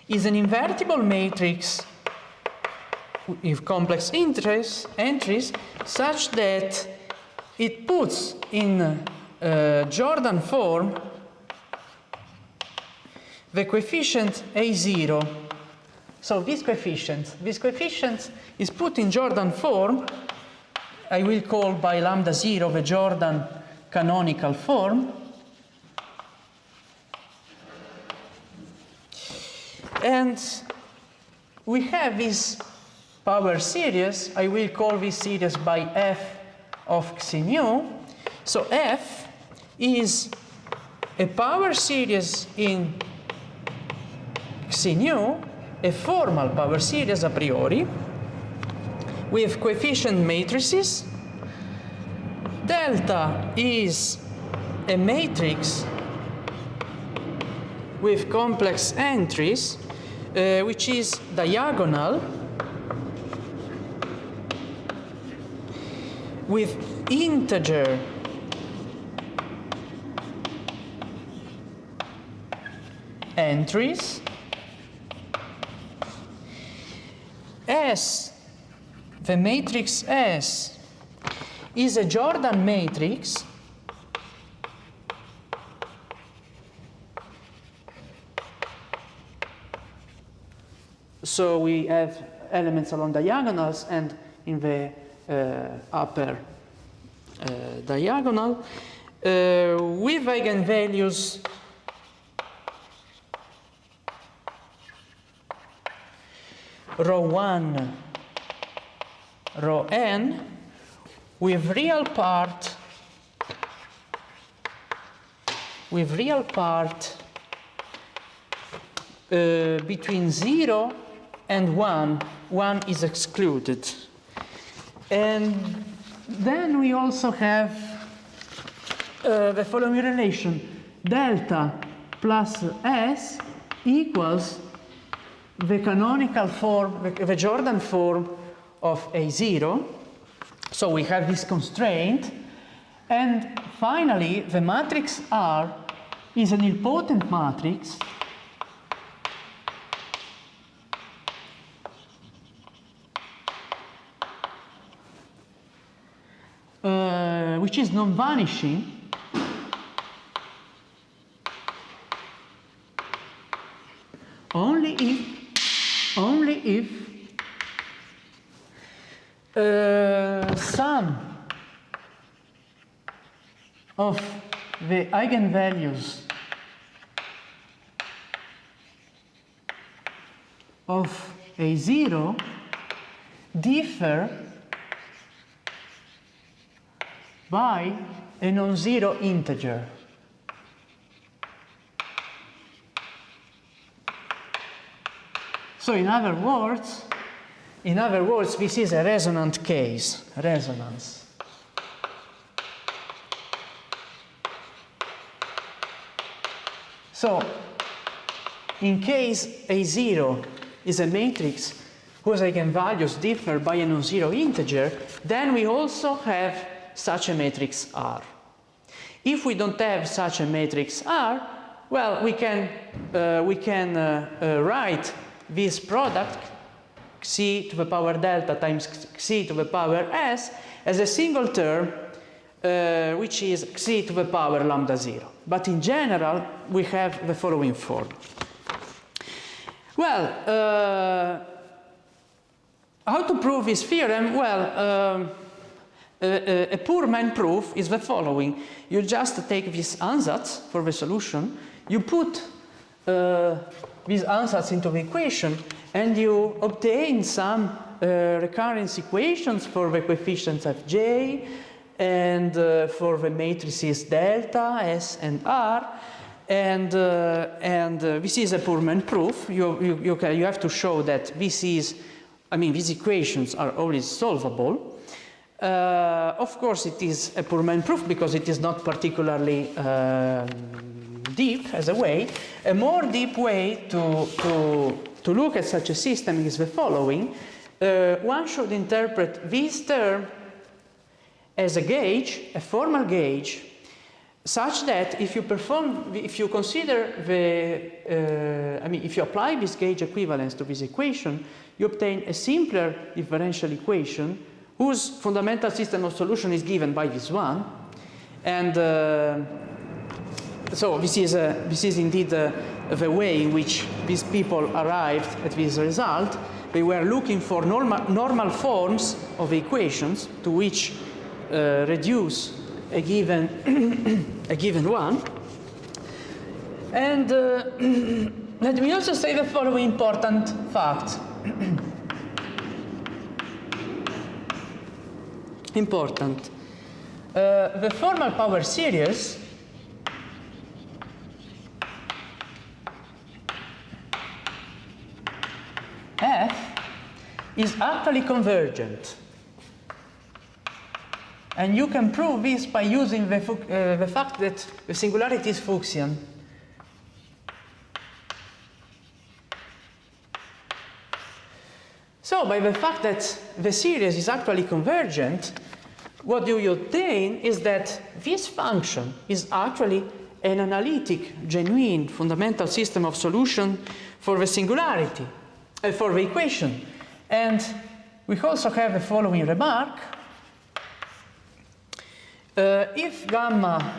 is an invertible matrix with complex entries such that it puts in Jordan form the coefficient A0. So this coefficient is put in Jordan form. I will call by lambda 0 the Jordan canonical form. And we have this power series. I will call this series by f of xi nu. So f is a power series in xi nu, a formal power series a priori, with coefficient matrices. Delta is a matrix with complex entries, which is diagonal. with integer entries S, the matrix S, is a Jordan matrix so we have elements along diagonals and in the upper diagonal with eigenvalues rho 1, rho n, with real part between 0 and 1. 1 is excluded. And then we also have the following relation: delta plus S equals the canonical form, the Jordan form of A0. So we have this constraint. And finally, the matrix R is an nilpotent matrix which is non-vanishing only if sum of the eigenvalues of A0 differ by a non-zero integer. So in other words, this is a resonant case, resonance. So in case A0 is a matrix whose eigenvalues differ by a non-zero integer, then we also have such a matrix R. If we don't have such a matrix R, well, we can write this product xi to the power delta times xi to the power s as a single term, which is xi to the power lambda 0. But in general, we have the following form. Well, how to prove this theorem? Well, a PUR main proof is the following. You just take this ansatz for the solution, you put these ansatz into the equation, and you obtain some recurrence equations for the coefficients of j and for the matrices delta, s, and r. And this is a PUR main proof. You have to show that this is, these equations are always solvable. Of course, it is a PUR main proof because it is not particularly deep as a way. A more deep way to look at such a system is the following. One should interpret this term as a gauge, a formal gauge, such that if you consider if you apply this gauge equivalence to this equation, you obtain a simpler differential equation whose fundamental system of solution is given by this one. And so this is indeed the way in which these people arrived at this result. They were looking for normal forms of equations to which reduce a given one. And let me also say the following important fact. Important. The formal power series F is actually convergent. And you can prove this by using the fact that the singularity is Fuchsian. So by the fact that the series is actually convergent, what you obtain is that this function is actually an analytic, genuine, fundamental system of solution for the singularity, for the equation. And we also have the following remark. If gamma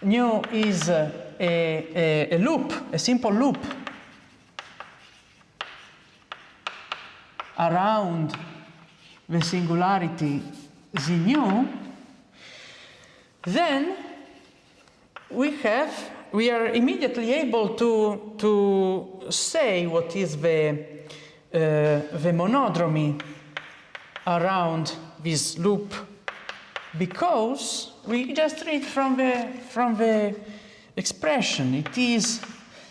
nu is a loop, a simple loop around the singularity z nu, then we are immediately able to say what is the monodromy around this loop, because we just read from the expression. It is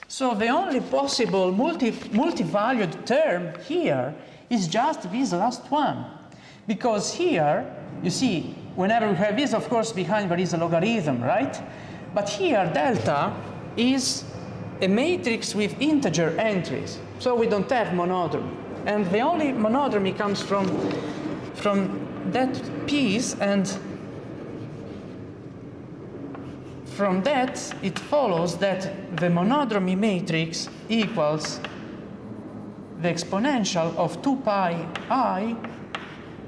so the only possible multi-valued term here is just this last one, because here you see whenever we have this, of course behind there is a logarithm, right? But here delta is a matrix with integer entries, so we don't have monodromy, and the only monodromy comes from that piece, and from that it follows that the monodromy matrix equals the exponential of 2 pi I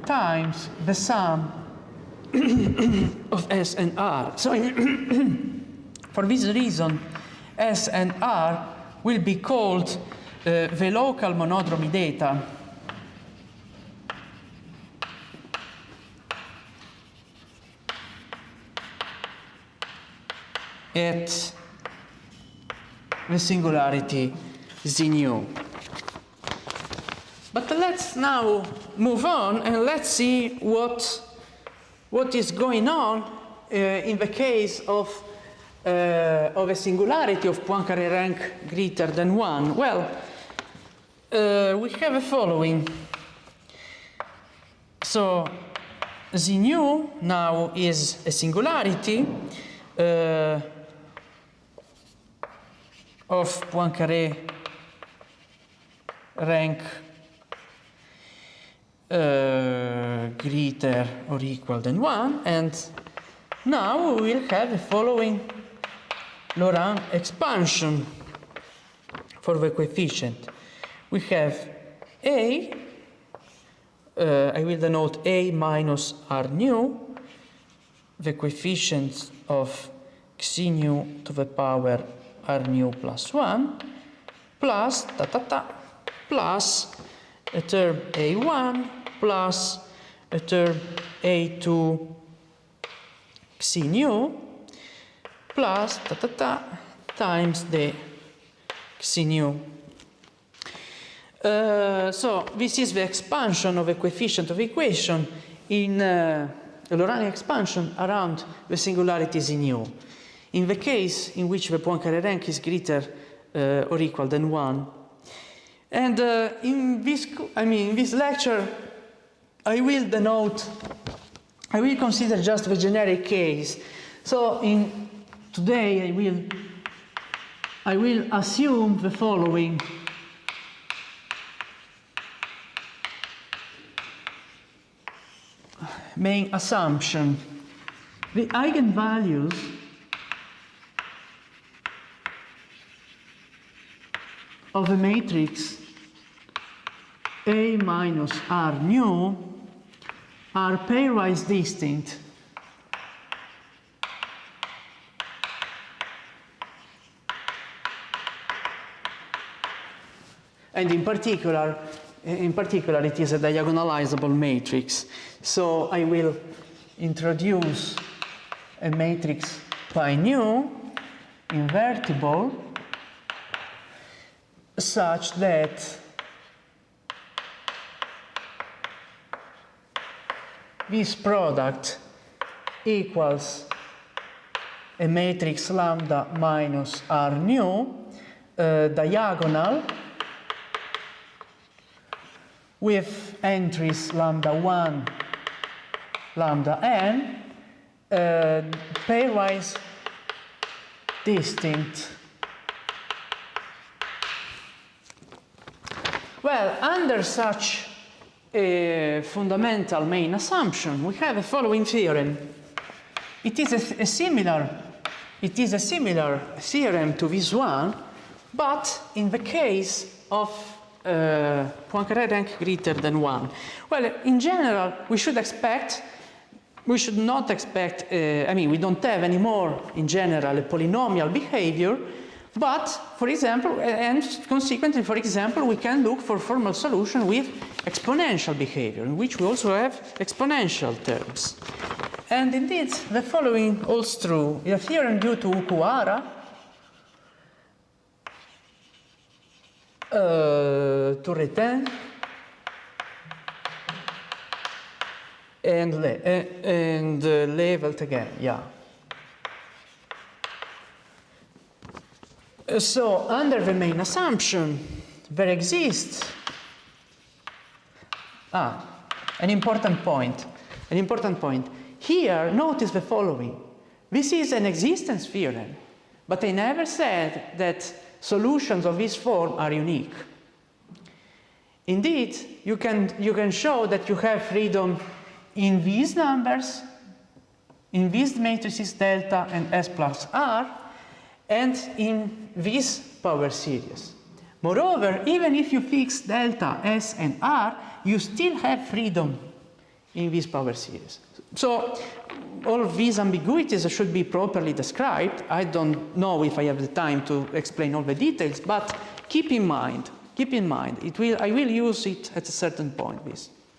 times the sum of S and R. So for this reason, S and R will be called the local monodromy data. At the singularity z nu. But let's now move on and let's see what is going on in the case of a singularity of Poincaré rank greater than 1. Well, we have the following. So z nu now is a singularity of Poincaré rank greater or equal than 1, and now we will have the following Laurent expansion for the coefficient. We have A, I will denote A minus R nu, the coefficient of xi nu to the power R nu plus 1, plus plus a term A1 plus a term A2 xi nu plus times the xi nu. So this is the expansion of a coefficient of equation in the Lorentz expansion around the singularity z nu. In the case in which the Poincaré rank is greater or equal than 1. And in this lecture, I will consider just the generic case. So today I will assume the following. Main assumption. The eigenvalues of a matrix A minus R nu are pairwise distinct. And in particular it is a diagonalizable matrix. So I will introduce a matrix pi nu invertible such that this product equals a matrix lambda minus R nu diagonal with entries lambda 1, lambda n, pairwise distinct. Well, under such a fundamental main assumption, we have the following theorem. It is a similar theorem to this one, but in the case of Poincare rank greater than 1. Well, in general, we should not expect, we don't have anymore, in general, a polynomial behavior, but, for example, and consequently, for example, we can look for formal solution with exponential behavior, in which we also have exponential terms. And indeed, the following holds true. A theorem due to Okuhara, Turretin, and Levelt again, yeah. So, under the main assumption, there exists an important point. Here, notice the following. This is an existence theorem, but I never said that solutions of this form are unique. Indeed, you can show that you have freedom in these numbers, in these matrices delta and S plus R, and in this power series. Moreover, even if you fix delta, S, and R, you still have freedom in this power series. So all these ambiguities should be properly described. I don't know if I have the time to explain all the details, but keep in mind, I will use it at a certain point,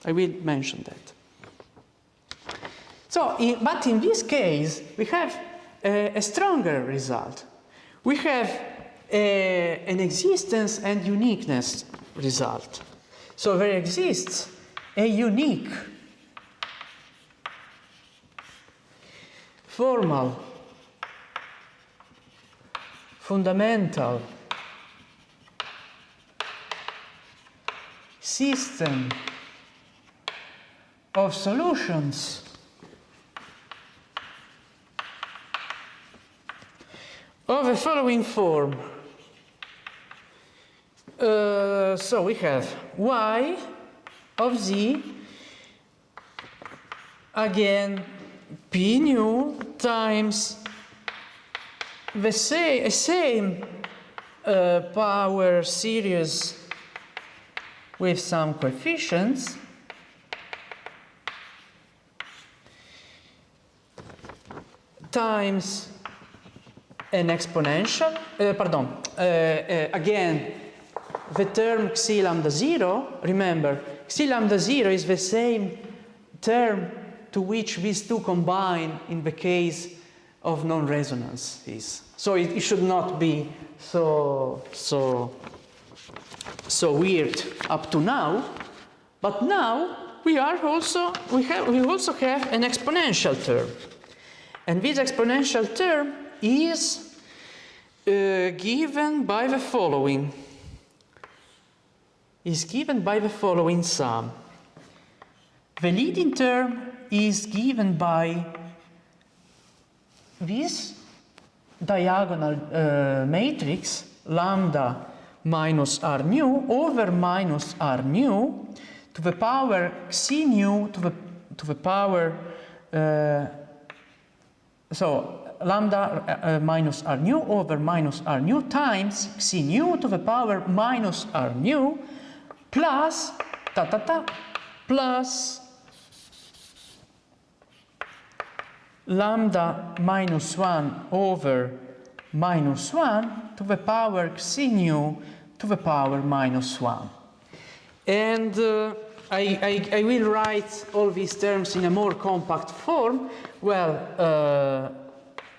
I will mention that. So, but in this case, we have a stronger result. We have an existence and uniqueness result. So there exists a unique formal fundamental system of solutions of the following form. So we have y of z, again p nu times the same power series with some coefficients times an exponential, again, the term xi lambda 0, remember, xi lambda 0 is the same term to which these two combine in the case of non-resonance is. So it should not be so weird up to now, but now we also have an exponential term. And this exponential term is given by the following. Sum. The leading term is given by this diagonal matrix lambda minus r nu over minus r nu to the power xi nu to the power lambda minus r nu over minus r nu times xi nu to the power minus r nu plus plus lambda minus 1 over minus 1 to the power xi nu to the power minus 1. And I will write all these terms in a more compact form. Well,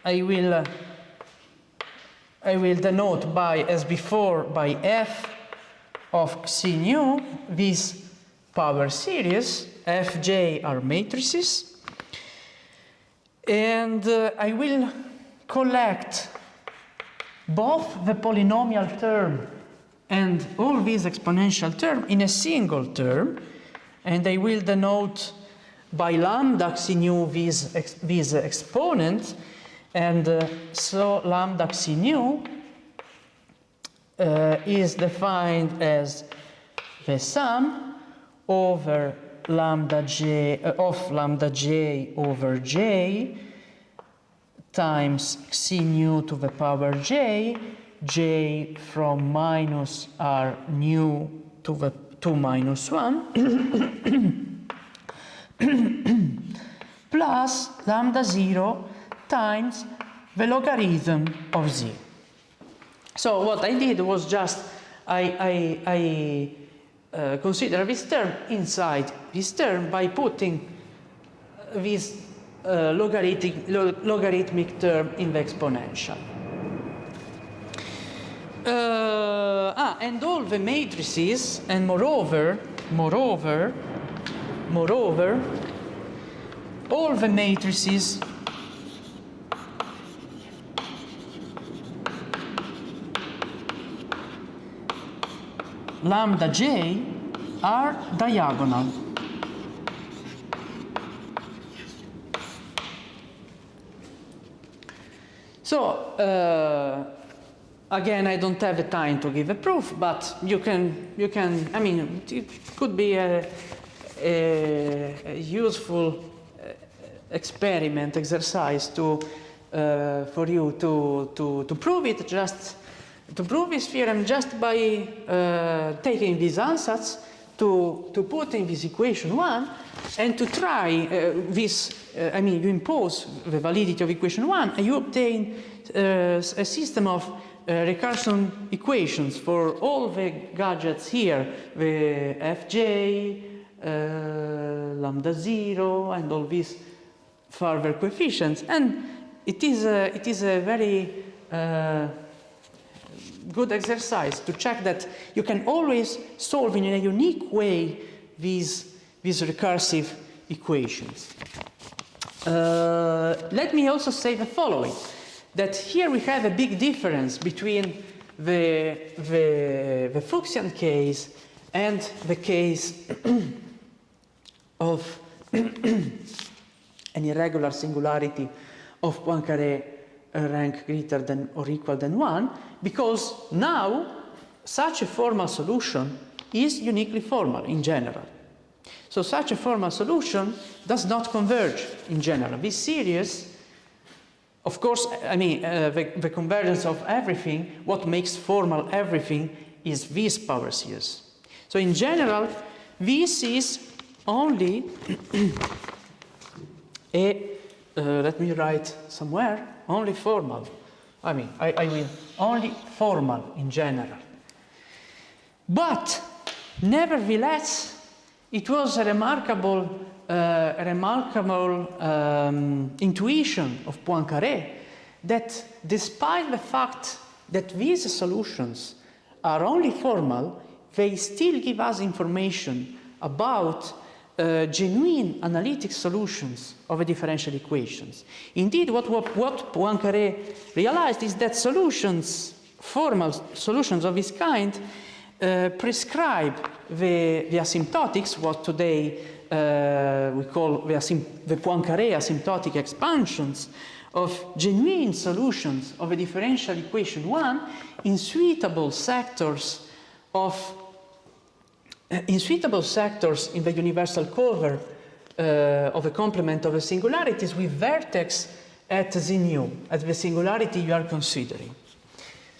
I will denote by, as before, by f of xi nu this power series. Fj are matrices. And I will collect both the polynomial term and all these exponential term in a single term, and I will denote by lambda xi nu this exponent, and so lambda xi nu is defined as the sum over lambda j of lambda j over j times c nu to the power j, j from minus r nu to the 2 minus 1 plus lambda 0 times the logarithm of z. So what I did was just I consider this term inside this term by putting this logarithmic term in the exponential. And all the matrices, and moreover, all the matrices lambda j are diagonal. So again, I don't have the time to give a proof, but you can. I mean, it could be a useful experiment exercise to for you to prove it. Just to prove this theorem just by taking these ansatz to put in this equation 1 and to try this. I mean, you impose the validity of equation 1 and you obtain a system of recursion equations for all the gadgets here, the fj, lambda 0, and all these further coefficients. And it is a very good exercise to check that you can always solve in a unique way these recursive equations. Let me also say the following, that here we have a big difference between the Fuchsian case and the case of an irregular singularity of Poincaré rank greater than or equal than 1, because now such a formal solution is uniquely formal in general. So such a formal solution does not converge in general. This series, of course, I mean, the convergence of everything, what makes formal everything is this power series. So in general, this is only let me write somewhere, only formal. I mean, I mean, only formal in general. But nevertheless, it was a remarkable intuition of Poincaré that despite the fact that these solutions are only formal, they still give us information about genuine analytic solutions of the differential equations. Indeed, what Poincaré realized is that solutions, formal solutions of this kind, prescribe the asymptotics, what today we call the Poincaré asymptotic expansions of genuine solutions of a differential equation 1 in suitable sectors in the universal cover of a complement of the singularities with vertex at z nu, at the singularity you are considering.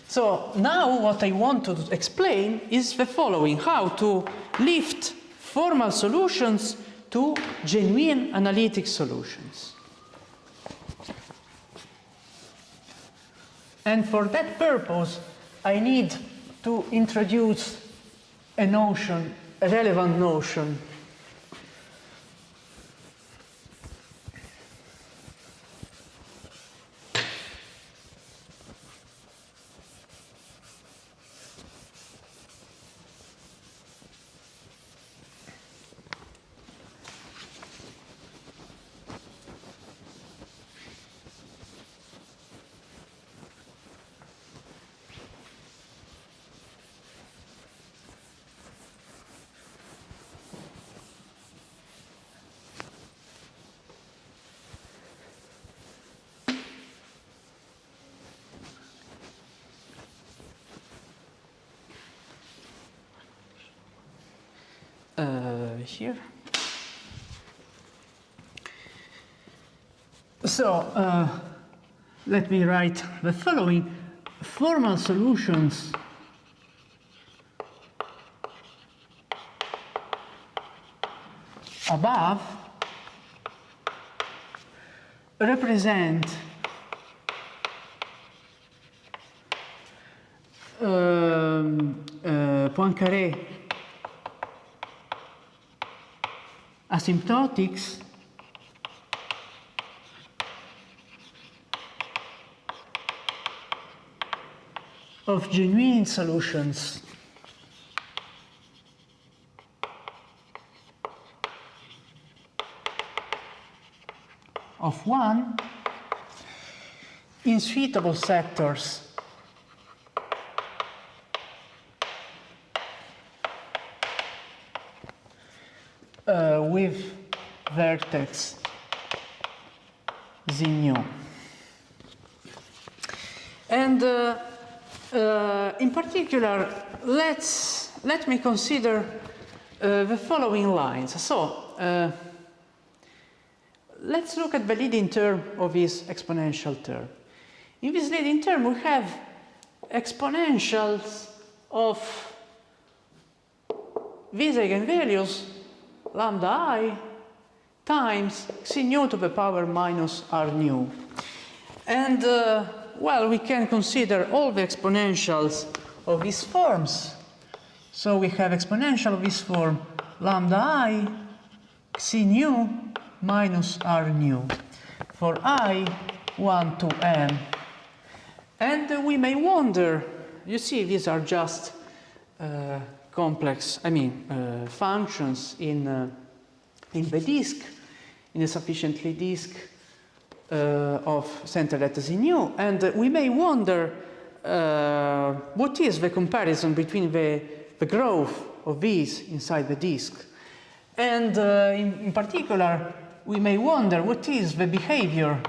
So now what I want to explain is the following: how to lift formal solutions to genuine analytic solutions. And for that purpose, I need to introduce a notion, a relevant notion. here. So let me write the following. Formal solutions above represent Poincaré asymptotics of genuine solutions of 1 in suitable sectors with vertex z nu. And in particular, let me consider the following lines. So let's look at the leading term of this exponential term. In this leading term, we have exponentials of these eigenvalues, lambda I times xi nu to the power minus r nu. And well, we can consider all the exponentials of these forms. So we have exponential of this form, lambda I xi nu minus r nu for I 1 to m. And we may wonder, you see, these are just complex, functions in the disk, in a sufficiently disk of centered at z nu, and we may wonder what is the comparison between the growth of these inside the disk. And in particular, we may wonder what is the behavior,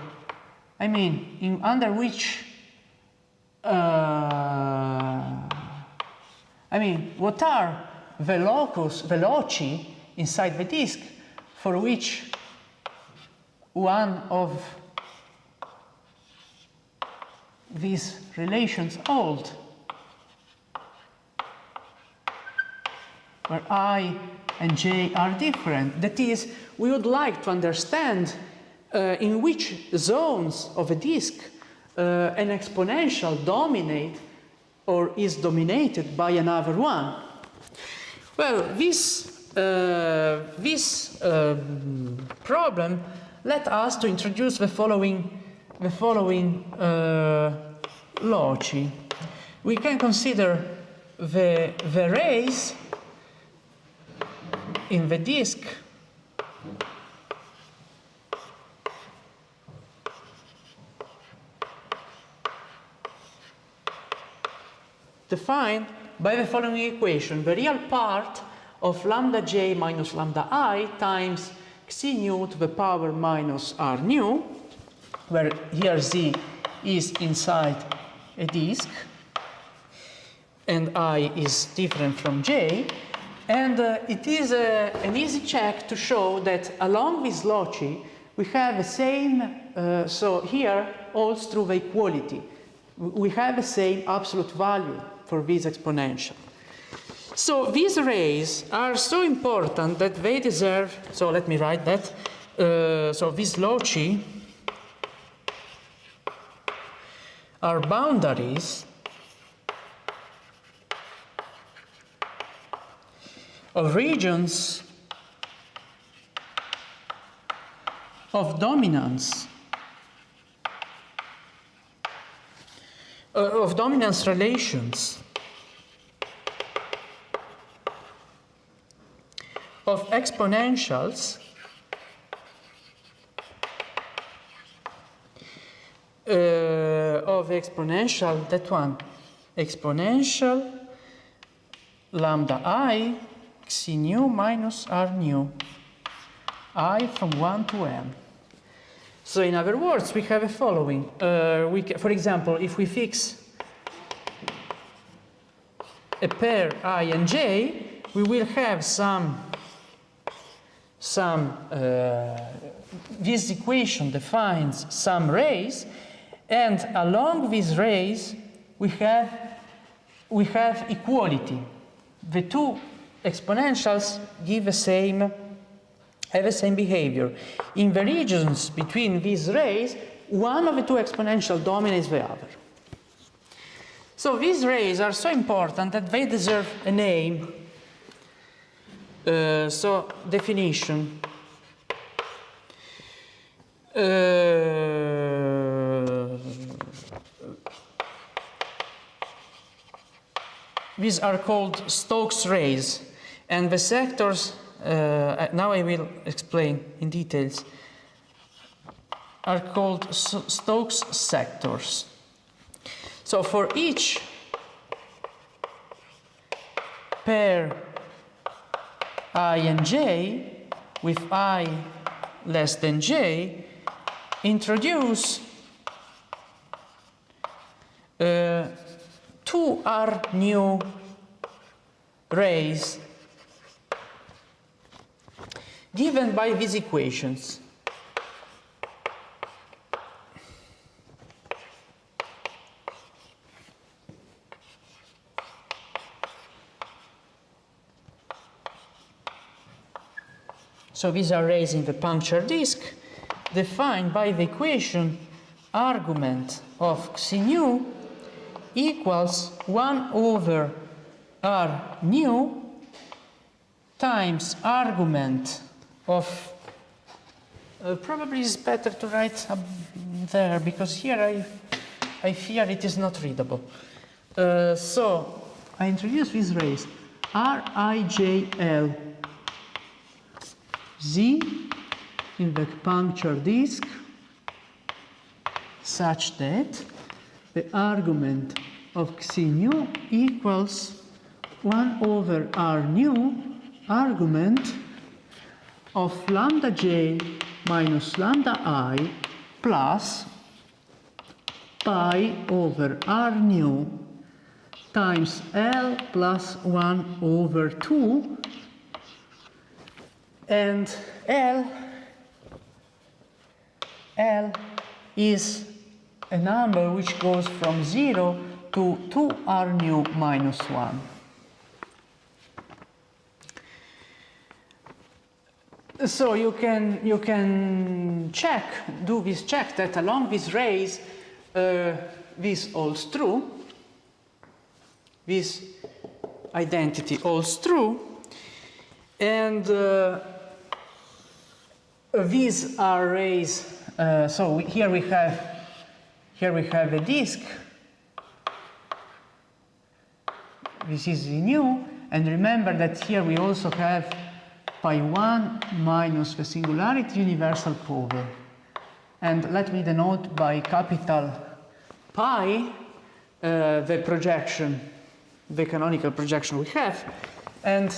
under which what are the loci inside the disk for which one of these relations hold, where I and j are different. That is, we would like to understand in which zones of a disk an exponential dominate or is dominated by another one. Well, this problem led us to introduce the following loci. We can consider the rays in the disk defined by the following equation: the real part of lambda j minus lambda I times xi nu to the power minus r nu, where here z is inside a disk and I is different from j, and it is an easy check to show that along this loci we have the same, so here holds true the equality. We have the same absolute value for this exponential. So these rays are so important that they deserve, so let me write that, so these loci are boundaries of regions of dominance, of dominance relations of exponentials of exponential, that one, exponential lambda I xi nu minus r nu, I from 1 to m. So in other words, we have the following. For example, if we fix a pair I and j, we will have some some, this equation defines some rays, and along these rays we have equality. The two exponentials have the same behavior. In the regions between these rays, one of the two exponentials dominates the other. So these rays are so important that they deserve a name. So definition. These are called Stokes rays, and the sectors, now I will explain in details, are called Stokes sectors. So for each pair I and j, with I less than j, introduce two R new rays given by these equations. So these are rays in the puncture disk defined by the equation argument of xi nu equals 1 over R nu times argument of, probably it's better to write up there because here I fear it is not readable. So I introduce these rays Rijl Z in the puncture disk such that the argument of xi nu equals 1 over R nu argument of lambda j minus lambda I plus pi over R nu times L plus 1 over 2, and L is a number which goes from 0 to 2R nu minus 1. So you can do this check that along these rays this holds true, this identity holds true, and these are rays. So here we have a disk. This is the nu, and remember that here we also have pi 1 minus the singularity universal cover. And let me denote by capital pi the projection, the canonical projection we have, and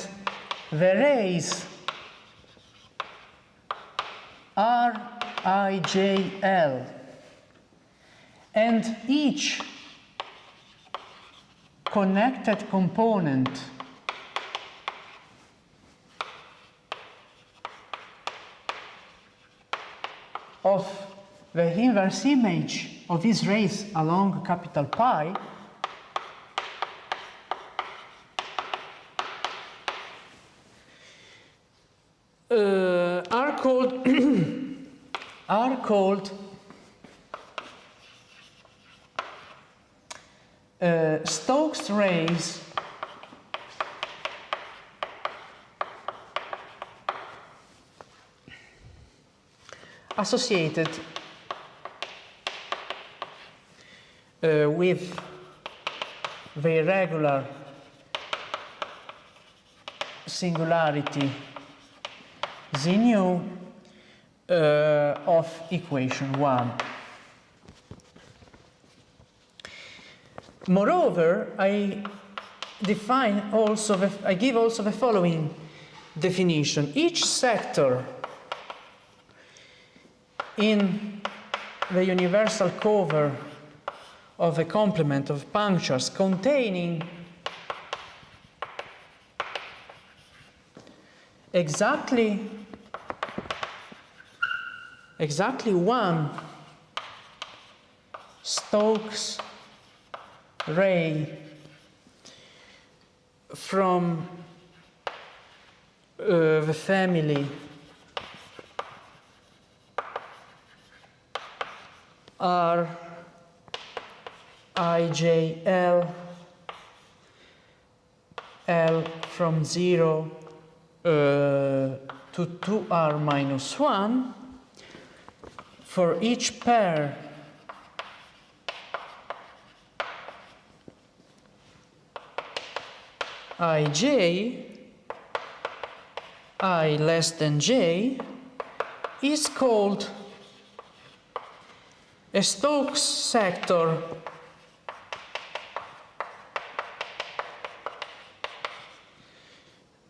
the rays Rijl, and each connected component of the inverse image of these rays along capital pi are called Stokes rays associated with the irregular singularity xi nu of equation 1. Moreover, I give also the following definition. Each sector in the universal cover of a complement of punctures containing exactly exactly one Stokes ray from the family R IJL L from 0 to 2R minus 1 for each pair Ij, I less than j, is called a Stokes sector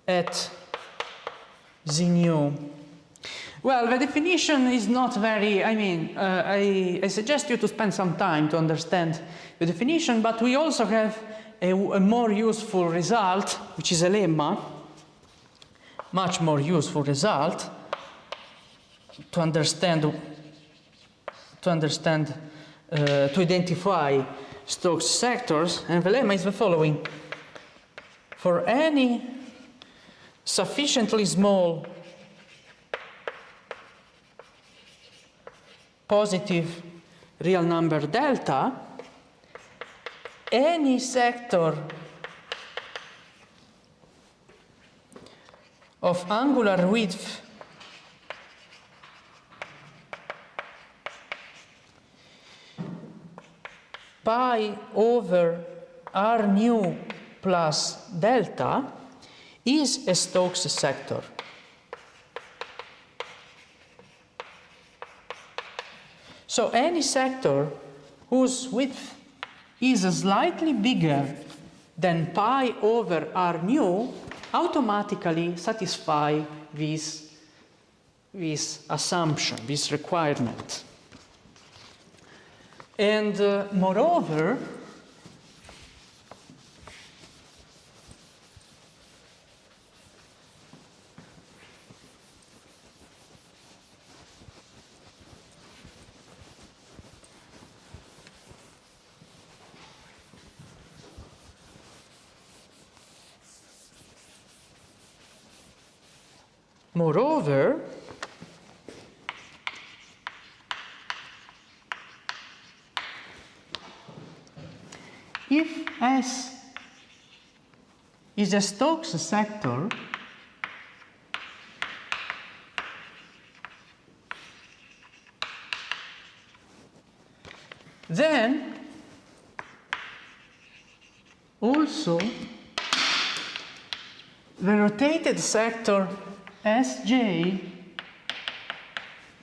at z nu. Well, the definition is not very, I suggest you to spend some time to understand the definition, but we also have a more useful result, which is a lemma, much more useful result to identify Stokes sectors, and the lemma is the following. For any sufficiently small positive real number delta, any sector of angular width pi over r nu plus delta is a Stokes sector. So any sector whose width is slightly bigger than pi over r nu automatically satisfy this assumption, this requirement. And moreover, if S is a Stokes sector, then also the rotated sector Sj,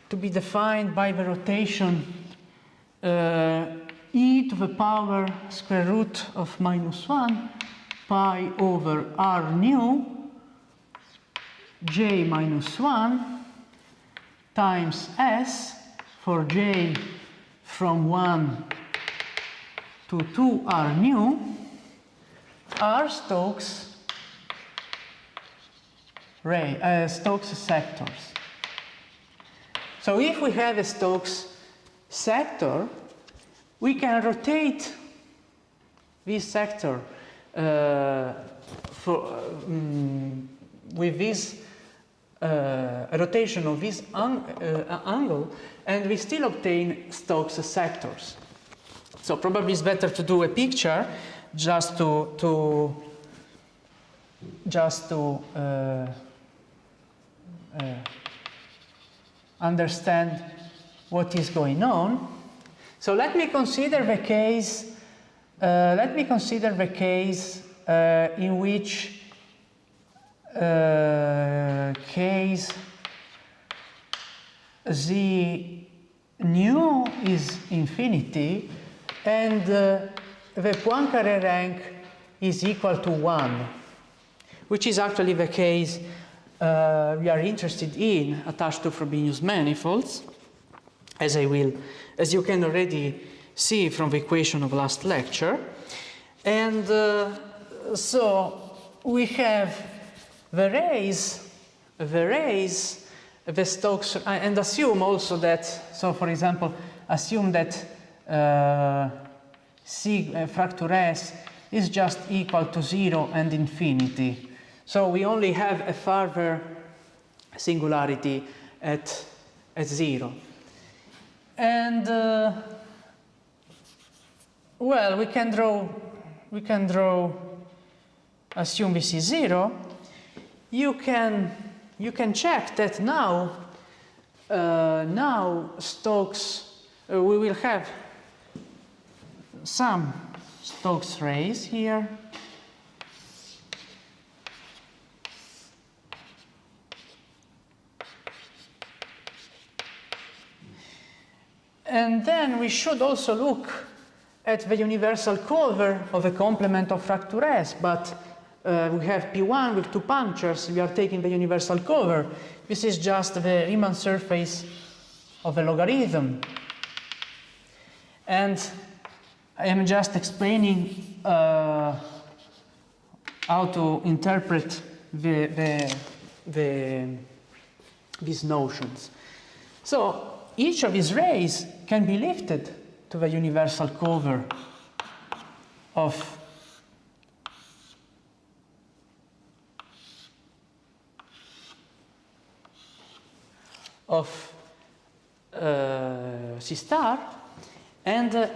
to be defined by the rotation e to the power square root of -1 pi over r nu j minus 1 times s for j from 1 to 2 r nu are Stokes sectors. So if we have a Stokes sector, we can rotate this sector with this rotation of this angle, and we still obtain Stokes sectors. So probably it's better to do a picture just to understand what is going on. So let me consider the case. In which case z nu is infinity and the Poincaré rank is equal to 1, which is actually the case we are interested in attached to Frobenius manifolds, as you can already see from the equation of last lecture. And so we have the rays the Stokes, and assume also that, so for example, assume that fracture S is just equal to 0 and infinity. So we only have a further singularity at 0. And well, we can draw, assume this is 0. You can check that now Stokes, we will have some Stokes rays here. And then we should also look at the universal cover of a complement of fracture S, but we have P1 with 2 punctures, we are taking the universal cover. This is just the Riemann surface of a logarithm. And I am just explaining how to interpret these notions. So each of these rays can be lifted to the universal cover of C star, and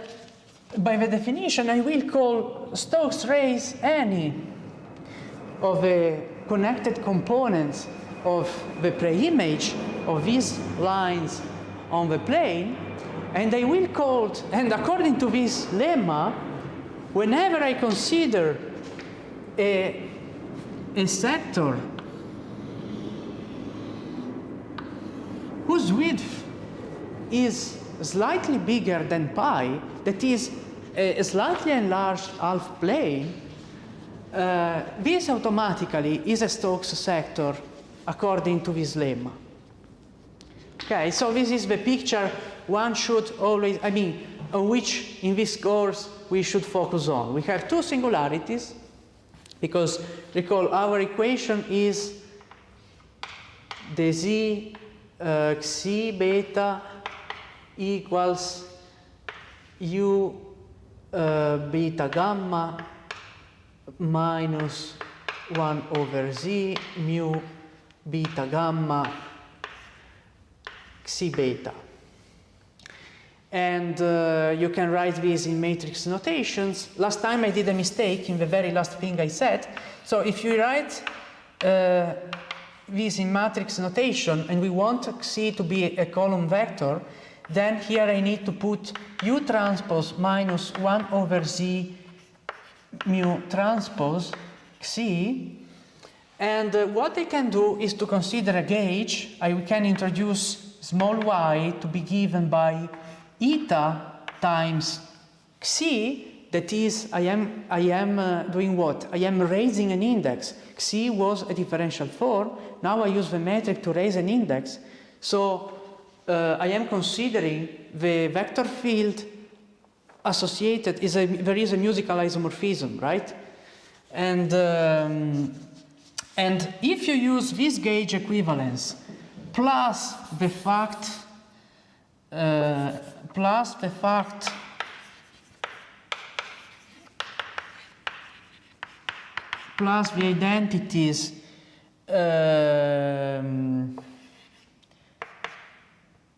by the definition I will call Stokes rays any of the connected components of the pre-image of these lines on the plane, and I will call, and according to this lemma, whenever I consider a sector whose width is slightly bigger than pi, that is a slightly enlarged half plane, this automatically is a Stokes sector according to this lemma. Okay, so this is the picture one should always, on which in this course we should focus on. We have two singularities, because recall our equation is the z xi beta equals u beta gamma minus 1 over z mu beta gamma xi beta. And you can write this in matrix notations. Last time I did a mistake in the very last thing I said. So if you write this in matrix notation and we want xi to be a column vector, then here I need to put u transpose minus 1 over z mu transpose xi. And what I can do is to consider a gauge. I can introduce small y to be given by eta times xi. That is, I am doing what? I am raising an index. Xi was a differential 4. Now I use the metric to raise an index. So I am considering the vector field associated. There is a musical isomorphism, right? And if you use this gauge equivalence plus the fact plus the identities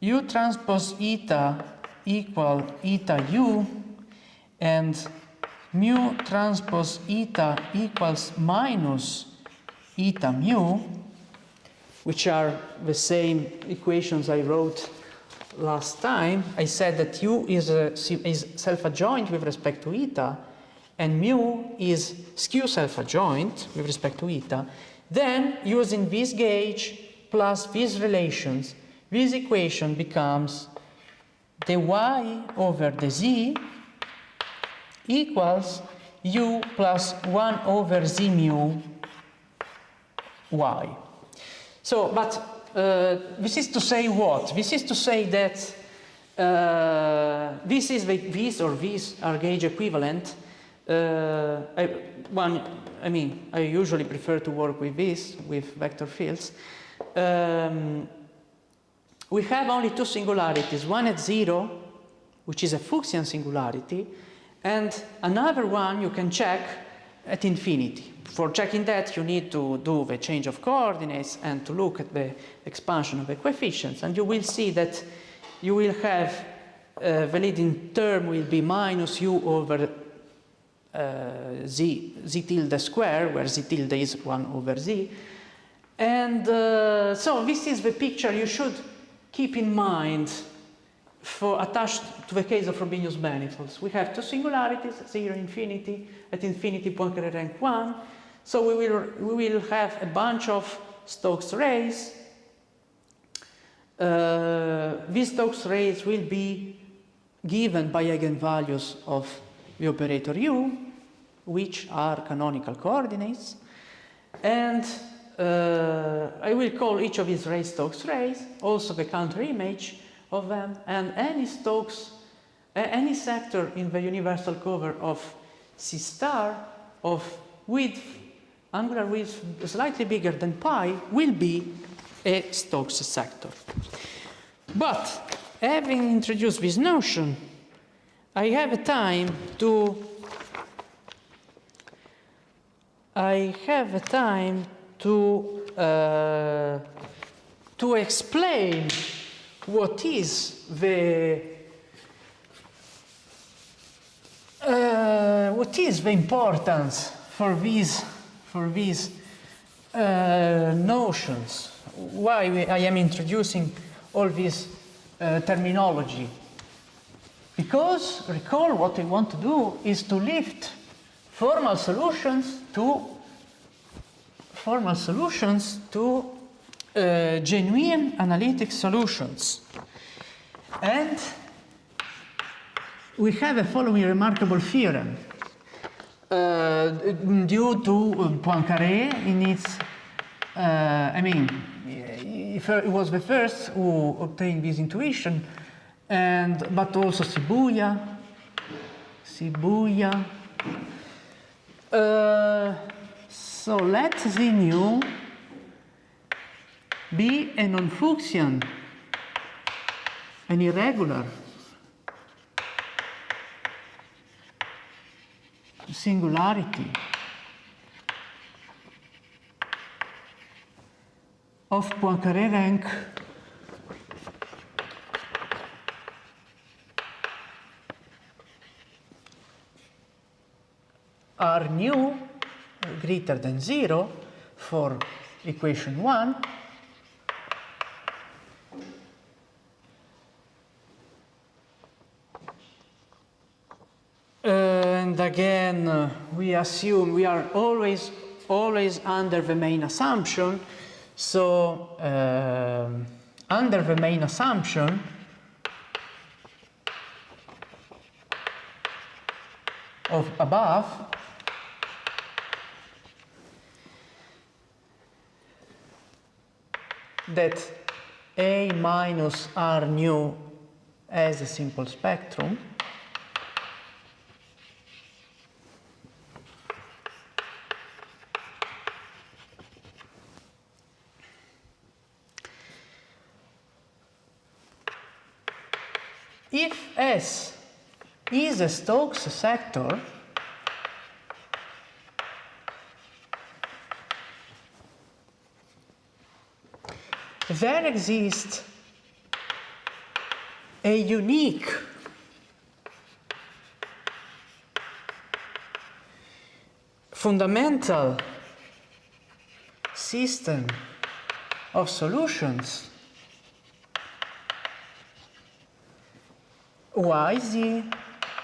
u transpose eta equal eta u and mu transpose eta equals minus eta mu, which are the same equations I wrote last time. I said that u is self-adjoint with respect to eta, and mu is skew self-adjoint with respect to eta. Then, using this gauge plus these relations, this equation becomes the y over the z equals u plus 1 over z mu y. So, but this is to say what? This is to say that these are gauge equivalent. I usually prefer to work with this, with vector fields. we have only two singularities, one at 0, which is a Fuchsian singularity, and another one you can check at infinity. For checking that, you need to do the change of coordinates and to look at the expansion of the coefficients, and you will see that you will have the leading term will be minus u over z tilde square, where z tilde is 1 over z. And so this is the picture you should keep in mind for attached to the case of Frobenius manifolds. We have two singularities, 0, infinity, at infinity Poincare rank 1. So we will have a bunch of Stokes rays. These Stokes rays will be given by eigenvalues of the operator u, which are canonical coordinates. And I will call each of these rays Stokes rays, also the counter image of them, and any Stokes, any sector in the universal cover of C star of width, angular width slightly bigger than pi, will be a Stokes sector. But having introduced this notion, I have a time to explain what is the importance for these notions. Why I am introducing all this terminology? Because recall what I want to do is to lift formal solutions to genuine analytic solutions. And we have a following remarkable theorem due to Poincare in its, it was the first who obtained this intuition, but also Shibuya. So let Z nu be a non-Fuchsian, an irregular singularity of Poincare rank R nu greater than 0 for equation 1. And again, we assume we are always under the main assumption. So under the main assumption, of above, that A minus R nu as a simple spectrum if S is a Stokes sector, there exists a unique fundamental system of solutions yz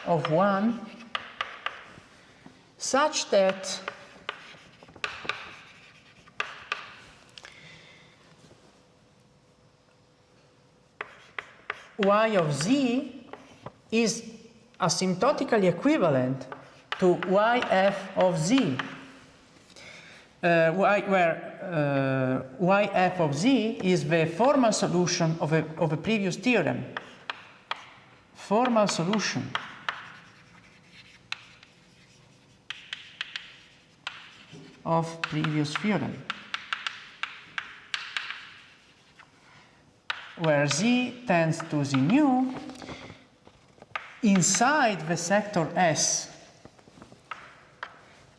of 1 such that y of z is asymptotically equivalent to yf of z, where yf of z is the formal solution of a previous theorem. Formal solution of previous theorem. where z tends to z nu inside the sector S.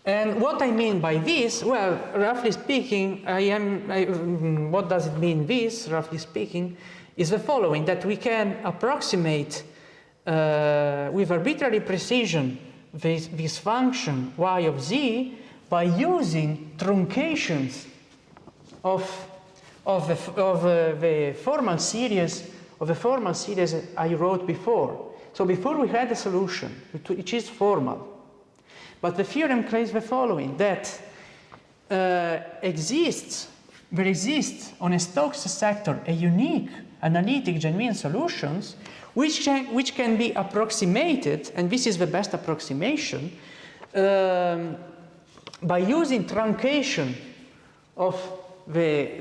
And what I mean by this, well, roughly speaking, what does it mean this, roughly speaking, is the following, that we can approximate with arbitrary precision this function y of z by using truncations of the formal series I wrote before. So before we had a solution which is formal. But the theorem claims the following, that there exists on a Stokes sector a unique analytic genuine solutions which can be approximated, and this is the best approximation, by using truncation of the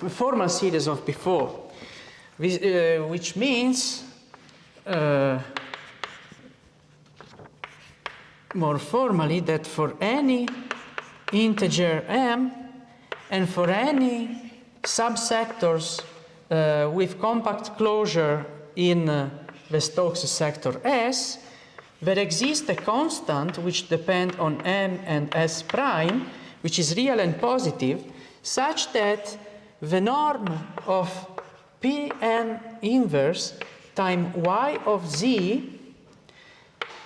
formal series of before, which means more formally that for any integer m and for any subsectors with compact closure in the Stokes sector S, there exists a constant which depends on m and s prime, which is real and positive, such that the norm of Pn inverse times y of z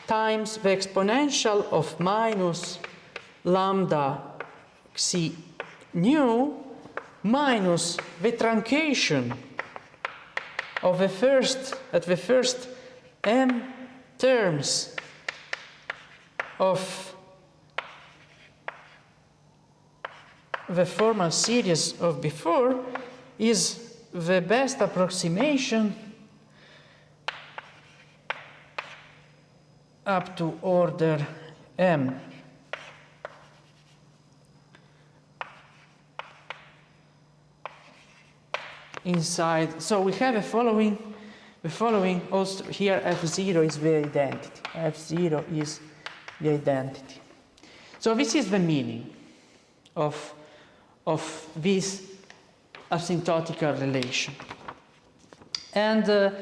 times the exponential of minus lambda xi nu minus the truncation of the first m terms of the formal series of before is the best approximation up to order m. Inside, so we have the following also here f0 is the identity. F0 is the identity. So this is the meaning of this asymptotical relation. And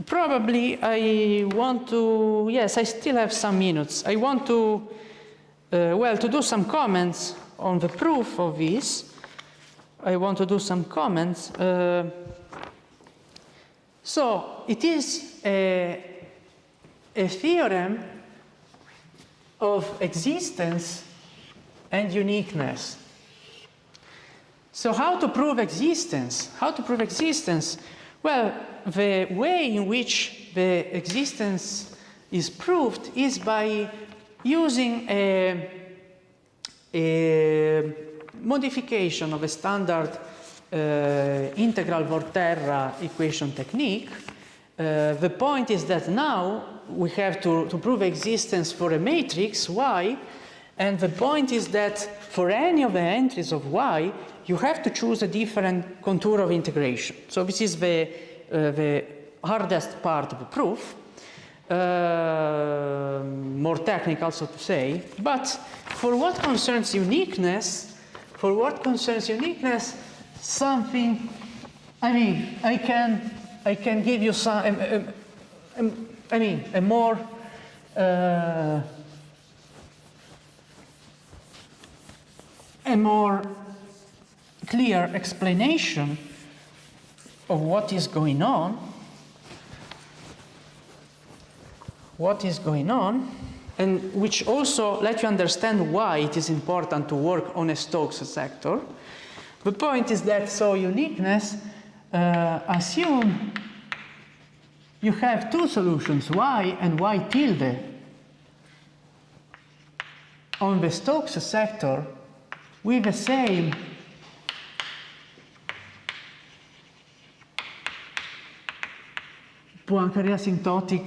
probably I want to, yes, I still have some minutes. I want to, to do some comments on the proof of this. I want to do some comments. So it is a theorem of existence and uniqueness. So how to prove existence? How to prove existence? Well, the way in which the existence is proved is by using a modification of a standard integral Volterra equation technique. The point is that now we have to prove existence for a matrix Y, and the point is that for any of the entries of Y, you have to choose a different contour of integration. So this is the hardest part of the proof, more technical, so to say. But for what concerns uniqueness, something, I mean, I can give you some, a more clear explanation of what is going on. And which also let you understand why it is important to work on a Stokes sector. The point is that, so uniqueness, assume you have two solutions, y and y tilde, on the Stokes sector with the same Poincaré asymptotic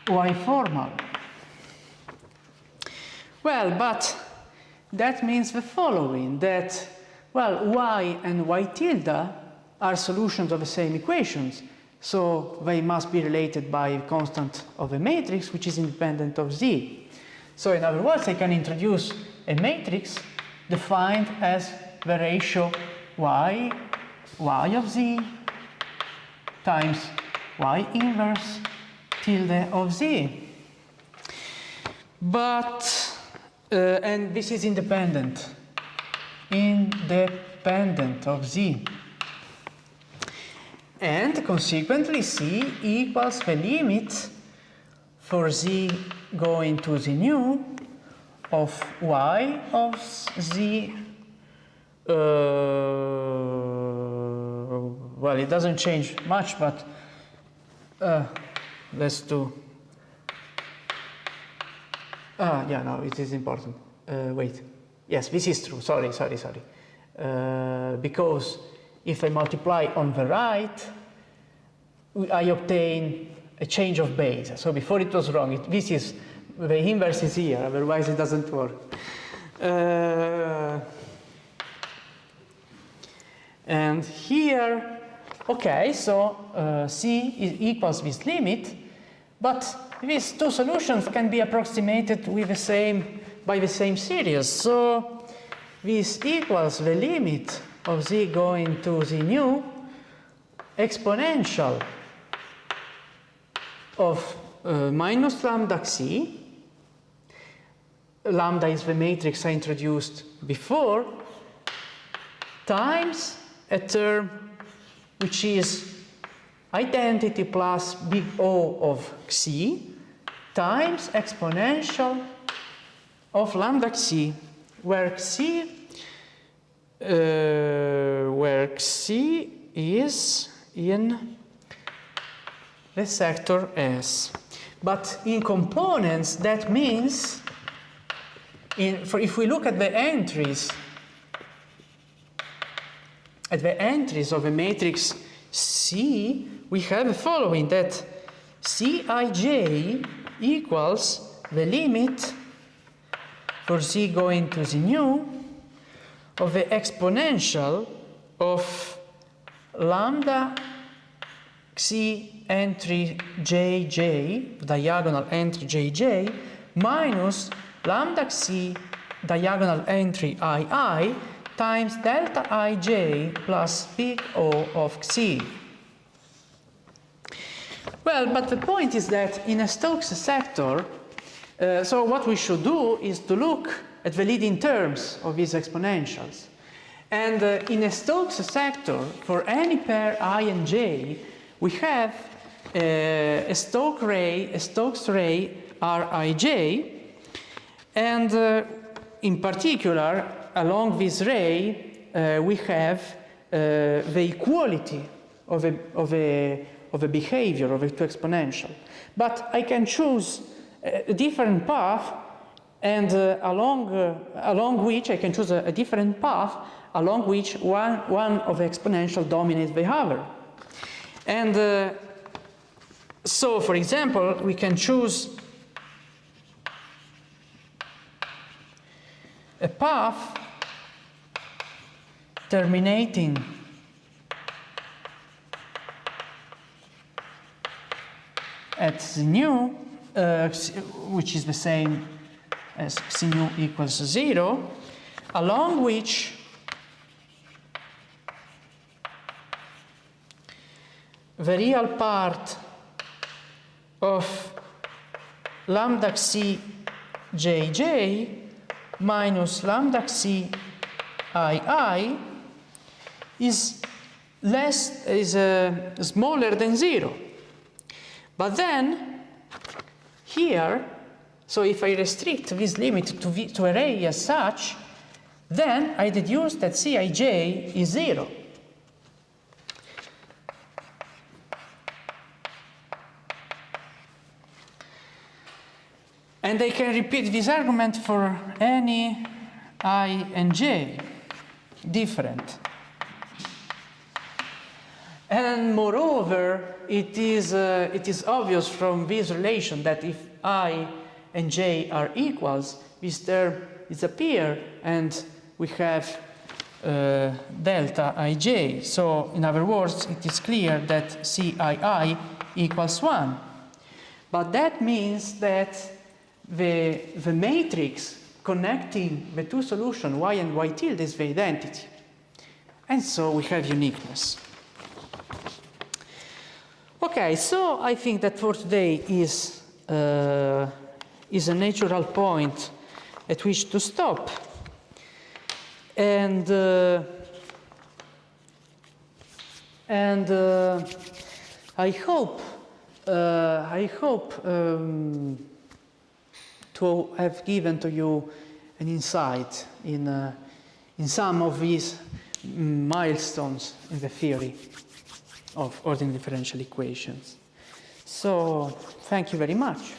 y formal. Well, but that means the following, that, well, y and y tilde are solutions of the same equations, so they must be related by a constant of a matrix which is independent of z. So in other words, I can introduce a matrix defined as the ratio y of z times y inverse tilde of z. But, and this is independent of z. And consequently, C equals the limit for z going to the nu of y of z. Well, it doesn't change much, but let's do. Yeah, no, it is important. Wait. Yes, this is true. Sorry. Because if I multiply on the right, I obtain a change of base. So before it was wrong. This is the inverse is here. Otherwise, it doesn't work. And here, okay. So C equals this limit, but these two solutions can be approximated with by the same series. So this equals the limit of z going to the nu exponential of minus lambda c. Lambda is the matrix I introduced before, times a term which is identity plus big O of xi times exponential of lambda xi, where xi is in the sector S. But in components, that means if we look at the entries of a matrix C, we have the following, that Cij equals the limit for z going to the nu of the exponential of lambda xi entry jj, diagonal entry jj, minus lambda xi diagonal entry ii times delta ij plus big O of xi. Well, but the point is that in a Stokes sector, so what we should do is to look at the leading terms of these exponentials. And in a Stokes sector, for any pair I and j, we have a Stokes ray Rij, and in particular, along this ray, we have the equality of a behavior of a two exponential. But I can choose a different path, and along which I can choose a different path along which one of the exponential dominates the other. And so, for example, we can choose a path terminating at the nu, which is the same as xi nu equals 0, along which the real part of lambda xi jj minus lambda xi ii is smaller than 0. But then here, so if I restrict this limit to a ray as such, then I deduce that Cij is 0. And I can repeat this argument for any I and j different. And moreover, it is obvious from this relation that if I and j are equals, this term disappears, and we have delta ij. So, in other words, it is clear that Cii equals 1. But that means that the matrix connecting the two solutions, y and y tilde, is the identity. And so we have uniqueness. Okay, so I think that for today is a natural point at which to stop. And I hope to have given to you an insight in some of these milestones in the theory of ordinary differential equations. So thank you very much.